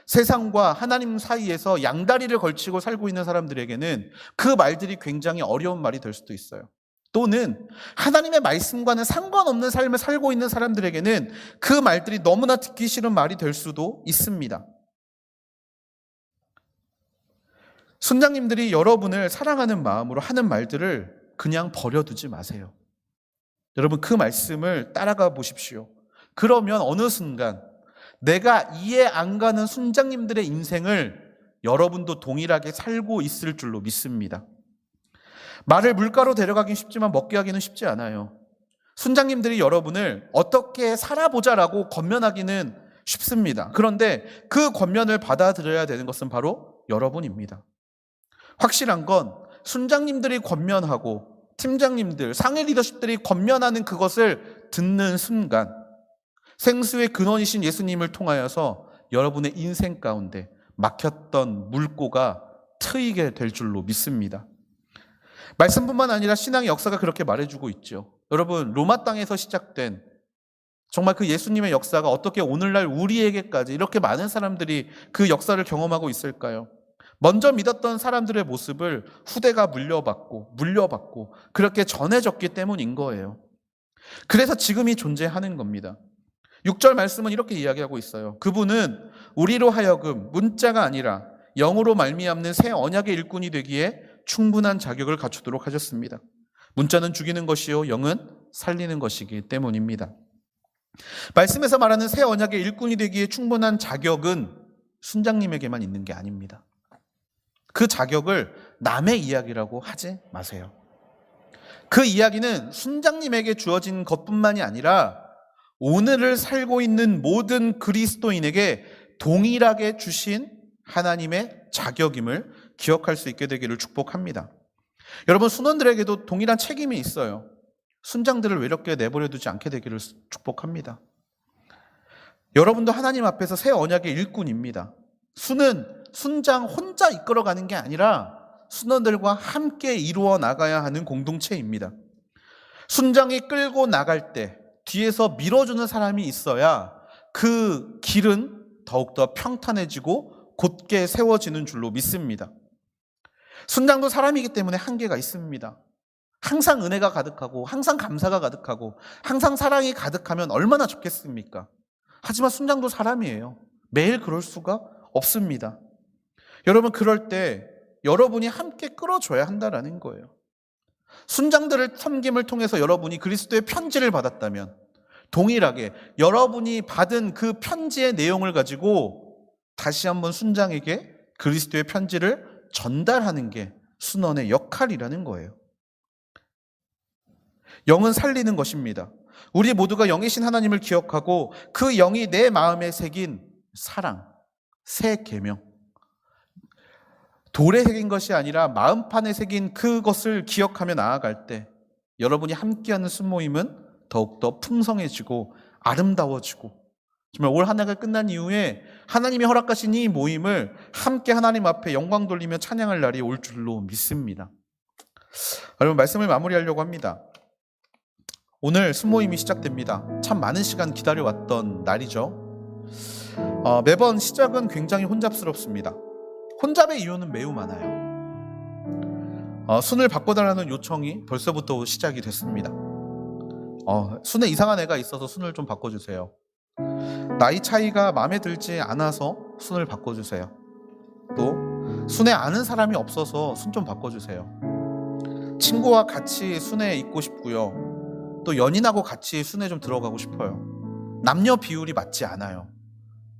세상과 하나님 사이에서 양다리를 걸치고 살고 있는 사람들에게는 그 말들이 굉장히 어려운 말이 될 수도 있어요. 또는 하나님의 말씀과는 상관없는 삶을 살고 있는 사람들에게는 그 말들이 너무나 듣기 싫은 말이 될 수도 있습니다. 선장님들이 여러분을 사랑하는 마음으로 하는 말들을 그냥 버려두지 마세요. 여러분, 그 말씀을 따라가 보십시오. 그러면 어느 순간 내가 이해 안 가는 선장님들의 인생을 여러분도 동일하게 살고 있을 줄로 믿습니다. 말을 물가로 데려가긴 쉽지만 먹게 하기는 쉽지 않아요. 선장님들이 여러분을 어떻게 살아보자라고 권면하기는 쉽습니다. 그런데 그 권면을 받아들여야 되는 것은 바로 여러분입니다. 확실한 건 선장님들이 권면하고 팀장님들, 상해 리더십들이 권면하는 그것을 듣는 순간 생수의 근원이신 예수님을 통하여서 여러분의 인생 가운데 막혔던 물꼬가 트이게 될 줄로 믿습니다. 말씀뿐만 아니라 신앙의 역사가 그렇게 말해주고 있죠. 여러분, 로마 땅에서 시작된 정말 그 예수님의 역사가 어떻게 오늘날 우리에게까지 이렇게 많은 사람들이 그 역사를 경험하고 있을까요? 먼저 믿었던 사람들의 모습을 후대가 물려받고 그렇게 전해졌기 때문인 거예요. 그래서 지금이 존재하는 겁니다. 6절 말씀은 이렇게 이야기하고 있어요. 그분은 우리로 하여금 문자가 아니라 영으로 말미암는 새 언약의 일꾼이 되기에 충분한 자격을 갖추도록 하셨습니다. 문자는 죽이는 것이요 영은 살리는 것이기 때문입니다. 말씀에서 말하는 새 언약의 일꾼이 되기에 충분한 자격은 순장님에게만 있는 게 아닙니다. 그 자격을 남의 이야기라고 하지 마세요. 그 이야기는 순장님에게 주어진 것뿐만이 아니라 오늘을 살고 있는 모든 그리스도인에게 동일하게 주신 하나님의 자격임을 기억할 수 있게 되기를 축복합니다. 여러분, 순원들에게도 동일한 책임이 있어요. 순장들을 외롭게 내버려두지 않게 되기를 축복합니다. 여러분도 하나님 앞에서 새 언약의 일꾼입니다. 순은 순장 혼자 이끌어가는 게 아니라 순원들과 함께 이루어 나가야 하는 공동체입니다. 순장이 끌고 나갈 때 뒤에서 밀어주는 사람이 있어야 그 길은 더욱더 평탄해지고 곧게 세워지는 줄로 믿습니다. 순장도 사람이기 때문에 한계가 있습니다. 항상 은혜가 가득하고 항상 감사가 가득하고 항상 사랑이 가득하면 얼마나 좋겠습니까? 하지만 순장도 사람이에요. 매일 그럴 수가 없습니다. 여러분, 그럴 때 여러분이 함께 끌어줘야 한다는 거예요. 순장들을 섬김을 통해서 여러분이 그리스도의 편지를 받았다면 동일하게 여러분이 받은 그 편지의 내용을 가지고 다시 한번 순장에게 그리스도의 편지를 전달하는 게 순원의 역할이라는 거예요. 영은 살리는 것입니다. 우리 모두가 영이신 하나님을 기억하고 그 영이 내 마음에 새긴 사랑, 새 계명, 돌에 새긴 것이 아니라 마음판에 새긴 그것을 기억하며 나아갈 때 여러분이 함께하는 순모임은 더욱더 풍성해지고 아름다워지고 정말 올 한 해가 끝난 이후에 하나님이 허락하신 이 모임을 함께 하나님 앞에 영광 돌리며 찬양할 날이 올 줄로 믿습니다. 여러분, 말씀을 마무리하려고 합니다. 오늘 순모임이 시작됩니다. 참 많은 시간 기다려왔던 날이죠. 매번 시작은 굉장히 혼잡스럽습니다. 혼잡의 이유는 매우 많아요. 순을 바꿔달라는 요청이 벌써부터 시작이 됐습니다. 순에 이상한 애가 있어서 순을 좀 바꿔주세요. 나이 차이가 마음에 들지 않아서 순을 바꿔주세요. 또 순에 아는 사람이 없어서 순 좀 바꿔주세요. 친구와 같이 순에 있고 싶고요. 또 연인하고 같이 순에 좀 들어가고 싶어요. 남녀 비율이 맞지 않아요.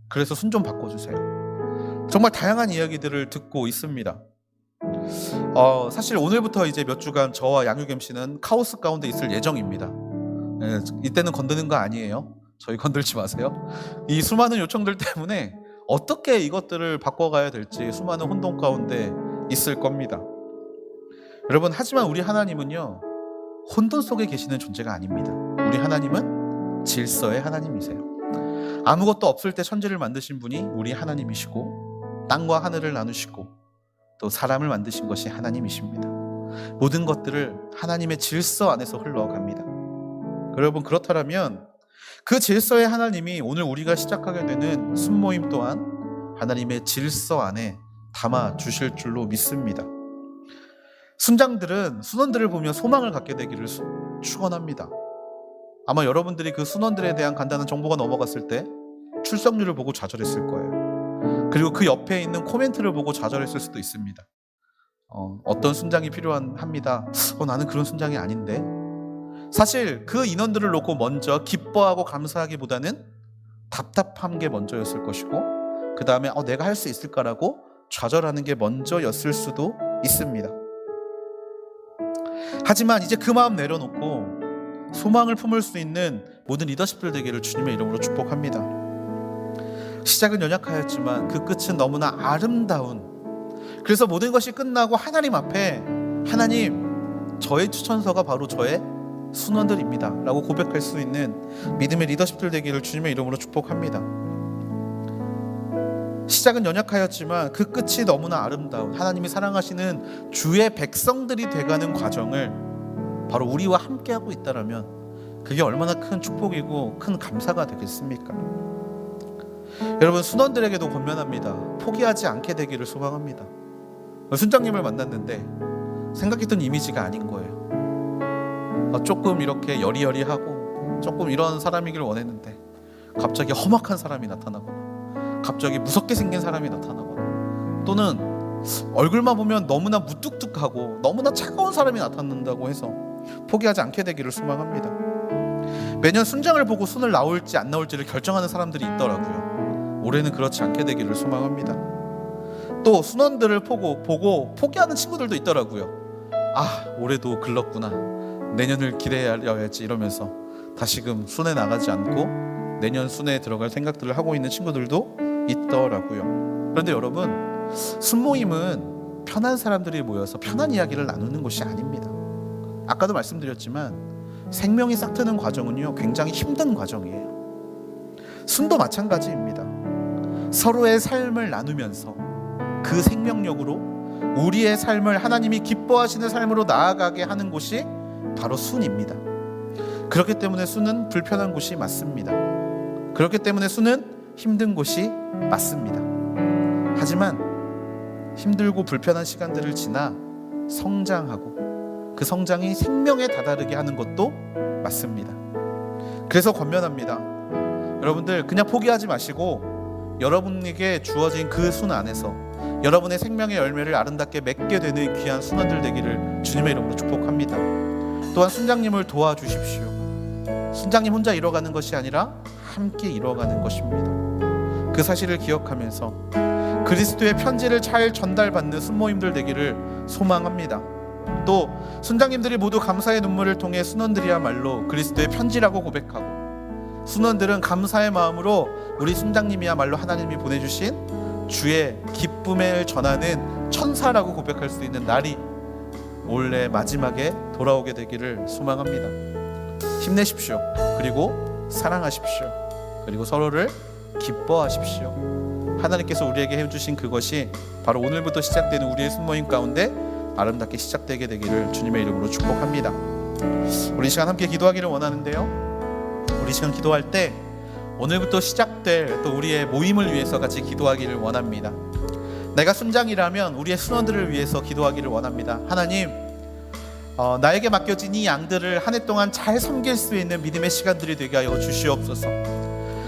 그래서 순 좀 바꿔주세요. 정말 다양한 이야기들을 듣고 있습니다. 사실 오늘부터 이제 몇 주간 저와 양육 MC는 카오스 가운데 있을 예정입니다. 이때는 건드는 거 아니에요. 저희 건들지 마세요. 이 수많은 요청들 때문에 어떻게 이것들을 바꿔가야 될지 수많은 혼동 가운데 있을 겁니다. 여러분, 하지만 우리 하나님은요, 혼돈 속에 계시는 존재가 아닙니다. 우리 하나님은 질서의 하나님이세요. 아무것도 없을 때 천지를 만드신 분이 우리 하나님이시고, 땅과 하늘을 나누시고 또 사람을 만드신 것이 하나님이십니다. 모든 것들을 하나님의 질서 안에서 흘러갑니다. 여러분, 그렇다면 그 질서의 하나님이 오늘 우리가 시작하게 되는 순모임 또한 하나님의 질서 안에 담아 주실 줄로 믿습니다. 순장들은 순원들을 보며 소망을 갖게 되기를 축원합니다. 아마 여러분들이 그 순원들에 대한 간단한 정보가 넘어갔을 때 출석률을 보고 좌절했을 거예요. 그리고 그 옆에 있는 코멘트를 보고 좌절했을 수도 있습니다. 어떤 순장이 필요합니다. 나는 그런 순장이 아닌데. 사실 그 인원들을 놓고 먼저 기뻐하고 감사하기보다는 답답한 게 먼저였을 것이고, 그 다음에 내가 할 수 있을까라고 좌절하는 게 먼저였을 수도 있습니다. 하지만 이제 그 마음 내려놓고 소망을 품을 수 있는 모든 리더십들 되기를 주님의 이름으로 축복합니다. 시작은 연약하였지만 그 끝은 너무나 아름다운, 그래서 모든 것이 끝나고 하나님 앞에 하나님, 저의 추천서가 바로 저의 순원들입니다 라고 고백할 수 있는 믿음의 리더십들 되기를 주님의 이름으로 축복합니다. 시작은 연약하였지만 그 끝이 너무나 아름다운 하나님이 사랑하시는 주의 백성들이 돼가는 과정을 바로 우리와 함께하고 있다면 그게 얼마나 큰 축복이고 큰 감사가 되겠습니까? 여러분, 순원들에게도 권면합니다. 포기하지 않게 되기를 소망합니다. 순장님을 만났는데 생각했던 이미지가 아닌 거예요. 조금 이렇게 여리여리하고 조금 이런 사람이길 원했는데 갑자기 험악한 사람이 나타나거나 갑자기 무섭게 생긴 사람이 나타나거나 또는 얼굴만 보면 너무나 무뚝뚝하고 너무나 차가운 사람이 나타난다고 해서 포기하지 않게 되기를 소망합니다. 매년 순장을 보고 순을 나올지 안 나올지를 결정하는 사람들이 있더라고요. 올해는 그렇지 않게 되기를 소망합니다. 또 순원들을 보고 포기하는 친구들도 있더라고요. 올해도 글렀구나, 내년을 기대해야지 이러면서 다시금 순에 나가지 않고 내년 순에 들어갈 생각들을 하고 있는 친구들도 있더라고요. 그런데 여러분, 순모임은 편한 사람들이 모여서 편한 이야기를 나누는 것이 아닙니다. 아까도 말씀드렸지만 생명이 싹트는 과정은요, 굉장히 힘든 과정이에요. 순도 마찬가지입니다. 서로의 삶을 나누면서 그 생명력으로 우리의 삶을 하나님이 기뻐하시는 삶으로 나아가게 하는 곳이 바로 순입니다. 그렇기 때문에 순은 불편한 곳이 맞습니다. 그렇기 때문에 순은 힘든 곳이 맞습니다. 하지만 힘들고 불편한 시간들을 지나 성장하고 그 성장이 생명에 다다르게 하는 것도 맞습니다. 그래서 권면합니다. 여러분들, 그냥 포기하지 마시고 여러분에게 주어진 그 순 안에서 여러분의 생명의 열매를 아름답게 맺게 되는 귀한 순원들 되기를 주님의 이름으로 축복합니다. 또한 순장님을 도와주십시오. 순장님 혼자 이뤄가는 것이 아니라 함께 이뤄가는 것입니다. 그 사실을 기억하면서 그리스도의 편지를 잘 전달받는 순모임들 되기를 소망합니다. 또 순장님들이 모두 감사의 눈물을 통해 순원들이야말로 그리스도의 편지라고 고백하고, 순원들은 감사의 마음으로 우리 순장님이야말로 하나님이 보내주신 주의 기쁨을 전하는 천사라고 고백할 수 있는 날이 올해 마지막에 돌아오게 되기를 소망합니다. 힘내십시오. 그리고 사랑하십시오. 그리고 서로를 기뻐하십시오. 하나님께서 우리에게 해주신 그것이 바로 오늘부터 시작되는 우리의 순모임 가운데 아름답게 시작되게 되기를 주님의 이름으로 축복합니다. 우리 시간 함께 기도하기를 원하는데요, 우리 시간 기도할 때 오늘부터 시작될 또 우리의 모임을 위해서 같이 기도하기를 원합니다. 내가 순장이라면 우리의 순원들을 위해서 기도하기를 원합니다. 하나님, 나에게 맡겨진 이 양들을 한 해 동안 잘 섬길 수 있는 믿음의 시간들이 되게 하여 주시옵소서.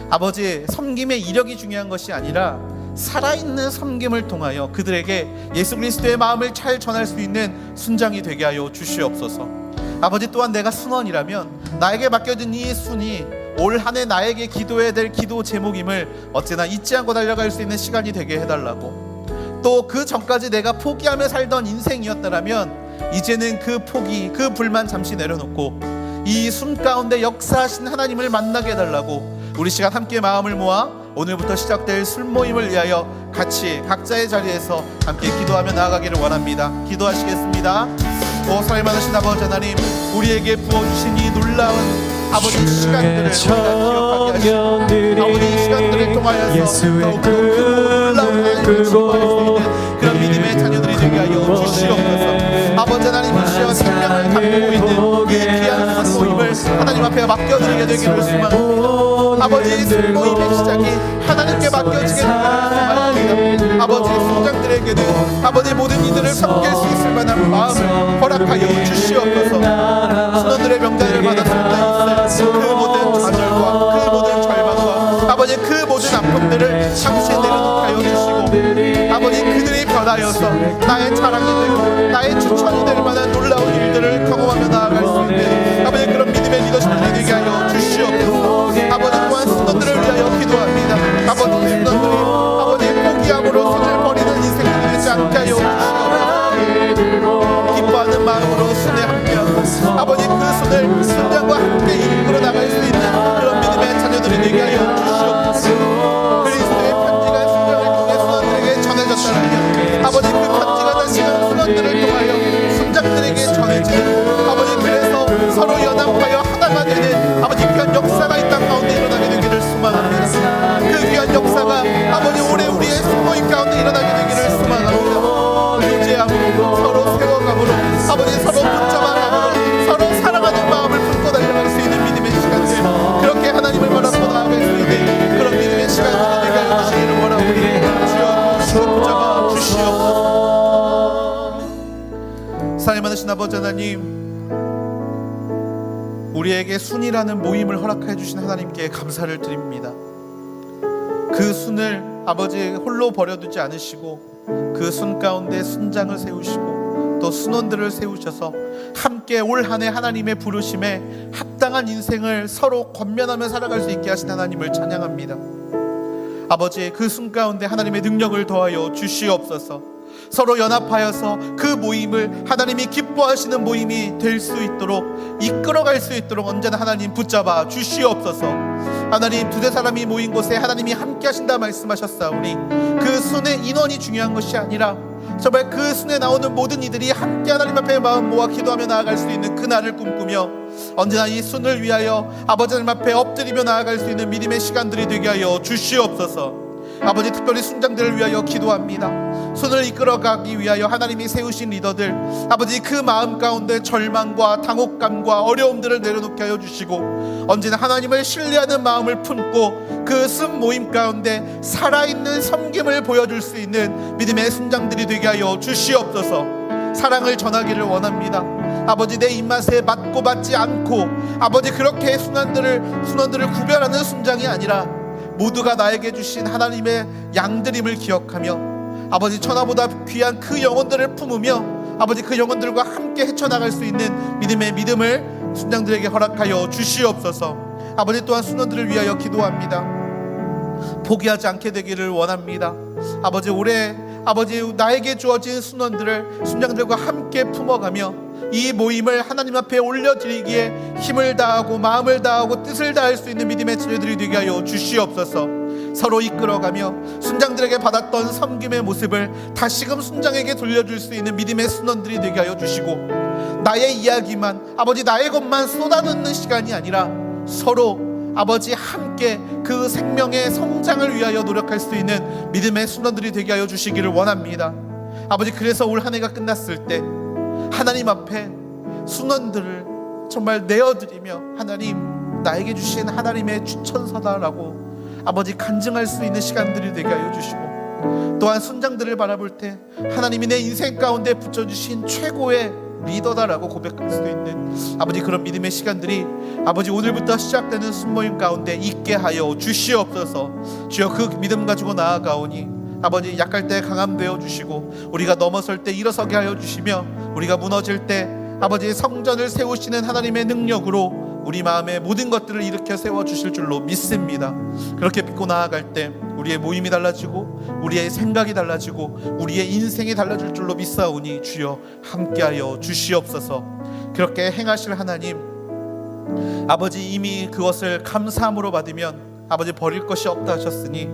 아버지, 섬김의 이력이 중요한 것이 아니라 살아있는 섬김을 통하여 그들에게 예수 그리스도의 마음을 잘 전할 수 있는 순장이 되게 하여 주시옵소서. 아버지, 또한 내가 순원이라면 나에게 맡겨진 이 순이 올 한 해 나에게 기도해야 될 기도 제목임을 언제나 잊지 않고 달려갈 수 있는 시간이 되게 해달라고, 또 그 전까지 내가 포기하며 살던 인생이었다면 이제는 그 포기, 그 불만 잠시 내려놓고 이 순 가운데 역사하신 하나님을 만나게 해달라고, 우리 시간 함께 마음을 모아 오늘부터 시작될 술모임을 위하여 같이 각자의 자리에서 함께 기도하며 나아가기를 원합니다. 기도하시겠습니다. 사랑이 많으신 아버지 하나님, 우리에게 부어주신 이 놀라운 아버지 시간들을 우리가 기억하게 하시고 아버지 이 시간들을 통하여서 더욱 그 놀라운 하나님을 증거할 수 있는 그런 믿음의 자녀들이 되게 하여 주시옵소서. 아버지 하나님이시여 생명을 갖고 있는 이 귀한 모임을 하나님 앞에 맡겨드리게 되기를 소망합니다. 아버지 모임의 시작이 하나님께 맡겨지게 되기를 소망합니다. 아버지 성장들에게도 아버지 모든 이들을 섬길 수 있을 만한 마음을 허락하여 주시옵소서. 순원들의 명단을 받아 있을 그 모든 좌절과 그 모든 절망과 아버지 그 모든 아픔들을 잠시 내려놓게 하여 주시고 아버지 그들이 변하여서 나의 자랑이 되고 나의 추천이 될 만한 놀라운 일들을 경험하며 나아갈 수 있는 아버지 그런 믿음의 리더십들이 되게 하여 주시옵소서. 아버지 또한 순원들을 위하여 기도합니다. 아버지 순원들이 아버지 포기함으로 손을 버리는 인생들이 되지 않게 하여 주시옵소서. 기뻐하는 마음으로 순에 함께하고 아버지 그 손을 순장과 함께 이끌어 나갈 수 있는 그런 믿음의 자녀들이 되게 하여 주시옵소서. 그리스도의 편지가 순장을 통해 순원들에게 전해졌다면 아버지 그 편지가 다시는 순원들을 통하여 순장들에게 전해지는 아버지 그래서 서로 연합하여 하나가 되는 아버지 귀한 역사가 이 땅 가운데 일어나게 되기를 소망합니다. 그 귀한 역사가 아버지 올해 우리의 모임 가운데 일어나게 되기를 소망합니다. 교제함으로 서로 세워감으로 아버지 서로 붙잡아감으로 서로 사랑하는 마음을 품고 달려갈 수 있는 믿음의 시간들 그렇게 하나님을 바라보고 나아갈 수 있는 그런 믿음의 시간들이 되게 하여 주시기를 원하오니 주여 붙잡아 주시옵소서. 사랑이 많으신 아버지 하나님, 우리에게 순이라는 모임을 허락해 주신 하나님께 감사를 드립니다. 그 순을 아버지 홀로 버려두지 않으시고 그 순 가운데 순장을 세우시고 또 순원들을 세우셔서 함께 올 한 해 하나님의 부르심에 합당한 인생을 서로 권면하며 살아갈 수 있게 하신 하나님을 찬양합니다. 아버지 그 순 가운데 하나님의 능력을 더하여 주시옵소서. 서로 연합하여서 그 모임을 하나님이 기뻐하시는 모임이 될 수 있도록 이끌어갈 수 있도록 언제나 하나님 붙잡아 주시옵소서. 하나님 두세 사람이 모인 곳에 하나님이 함께 하신다 말씀하셨사오니 그 순의 인원이 중요한 것이 아니라 정말 그 순에 나오는 모든 이들이 함께 하나님 앞에 마음 모아 기도하며 나아갈 수 있는 그날을 꿈꾸며 언제나 이 순을 위하여 아버지 하나님 앞에 엎드리며 나아갈 수 있는 믿음의 시간들이 되게 하여 주시옵소서. 아버지 특별히 순장들을 위하여 기도합니다. 손을 이끌어가기 위하여 하나님이 세우신 리더들 아버지 그 마음 가운데 절망과 당혹감과 어려움들을 내려놓게 하여 주시고 언제나 하나님을 신뢰하는 마음을 품고 그 순 모임 가운데 살아있는 섬김을 보여줄 수 있는 믿음의 순장들이 되게 하여 주시옵소서. 사랑을 전하기를 원합니다. 아버지 내 입맛에 맞고 맞지 않고 아버지 그렇게 순원들을 구별하는 순장이 아니라 모두가 나에게 주신 하나님의 양들임을 기억하며 아버지 천하보다 귀한 그 영혼들을 품으며 아버지 그 영혼들과 함께 헤쳐나갈 수 있는 믿음을 순장들에게 허락하여 주시옵소서. 아버지 또한 순원들을 위하여 기도합니다. 포기하지 않게 되기를 원합니다. 아버지 올해 아버지 나에게 주어진 순장들과 함께 품어가며 이 모임을 하나님 앞에 올려드리기에 힘을 다하고 마음을 다하고 뜻을 다할 수 있는 믿음의 자녀들이 되게 하여 주시옵소서. 서로 이끌어가며 순장들에게 받았던 섬김의 모습을 다시금 순장에게 돌려줄 수 있는 믿음의 순원들이 되게 하여 주시고 나의 이야기만 아버지 나의 것만 쏟아넣는 시간이 아니라 서로 아버지 함께 그 생명의 성장을 위하여 노력할 수 있는 믿음의 순원들이 되게 하여 주시기를 원합니다. 아버지 그래서 올 한 해가 끝났을 때 하나님 앞에 순원들을 정말 내어드리며 하나님 나에게 주신 하나님의 추천서다라고 아버지 간증할 수 있는 시간들이 되게 하여 주시고 또한 순장들을 바라볼 때 하나님이 내 인생 가운데 붙여주신 최고의 리더다라고 고백할 수도 있는 아버지 그런 믿음의 시간들이 아버지 오늘부터 시작되는 순모임 가운데 있게 하여 주시옵소서. 주여 그 믿음 가지고 나아가오니 아버지 약할 때 강함 되어 주시고 우리가 넘어설 때 일어서게 하여 주시며 우리가 무너질 때 아버지 성전을 세우시는 하나님의 능력으로 우리 마음의 모든 것들을 일으켜 세워주실 줄로 믿습니다. 그렇게 믿고 나아갈 때 우리의 모임이 달라지고 우리의 생각이 달라지고 우리의 인생이 달라질 줄로 믿사오니 주여 함께하여 주시옵소서. 그렇게 행하실 하나님 아버지 이미 그것을 감사함으로 받으면 아버지 버릴 것이 없다 하셨으니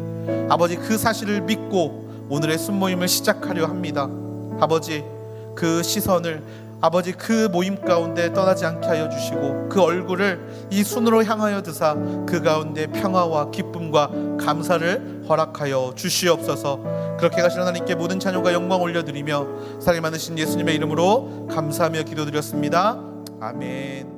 아버지 그 사실을 믿고 오늘의 순모임을 시작하려 합니다. 아버지 그 시선을 아버지 그 모임 가운데 떠나지 않게 하여 주시고 그 얼굴을 이 순으로 향하여 드사 그 가운데 평화와 기쁨과 감사를 허락하여 주시옵소서. 그렇게 가시는 하나님께 모든 찬양과 영광 올려드리며 사랑이 많으신 예수님의 이름으로 감사하며 기도드렸습니다. 아멘.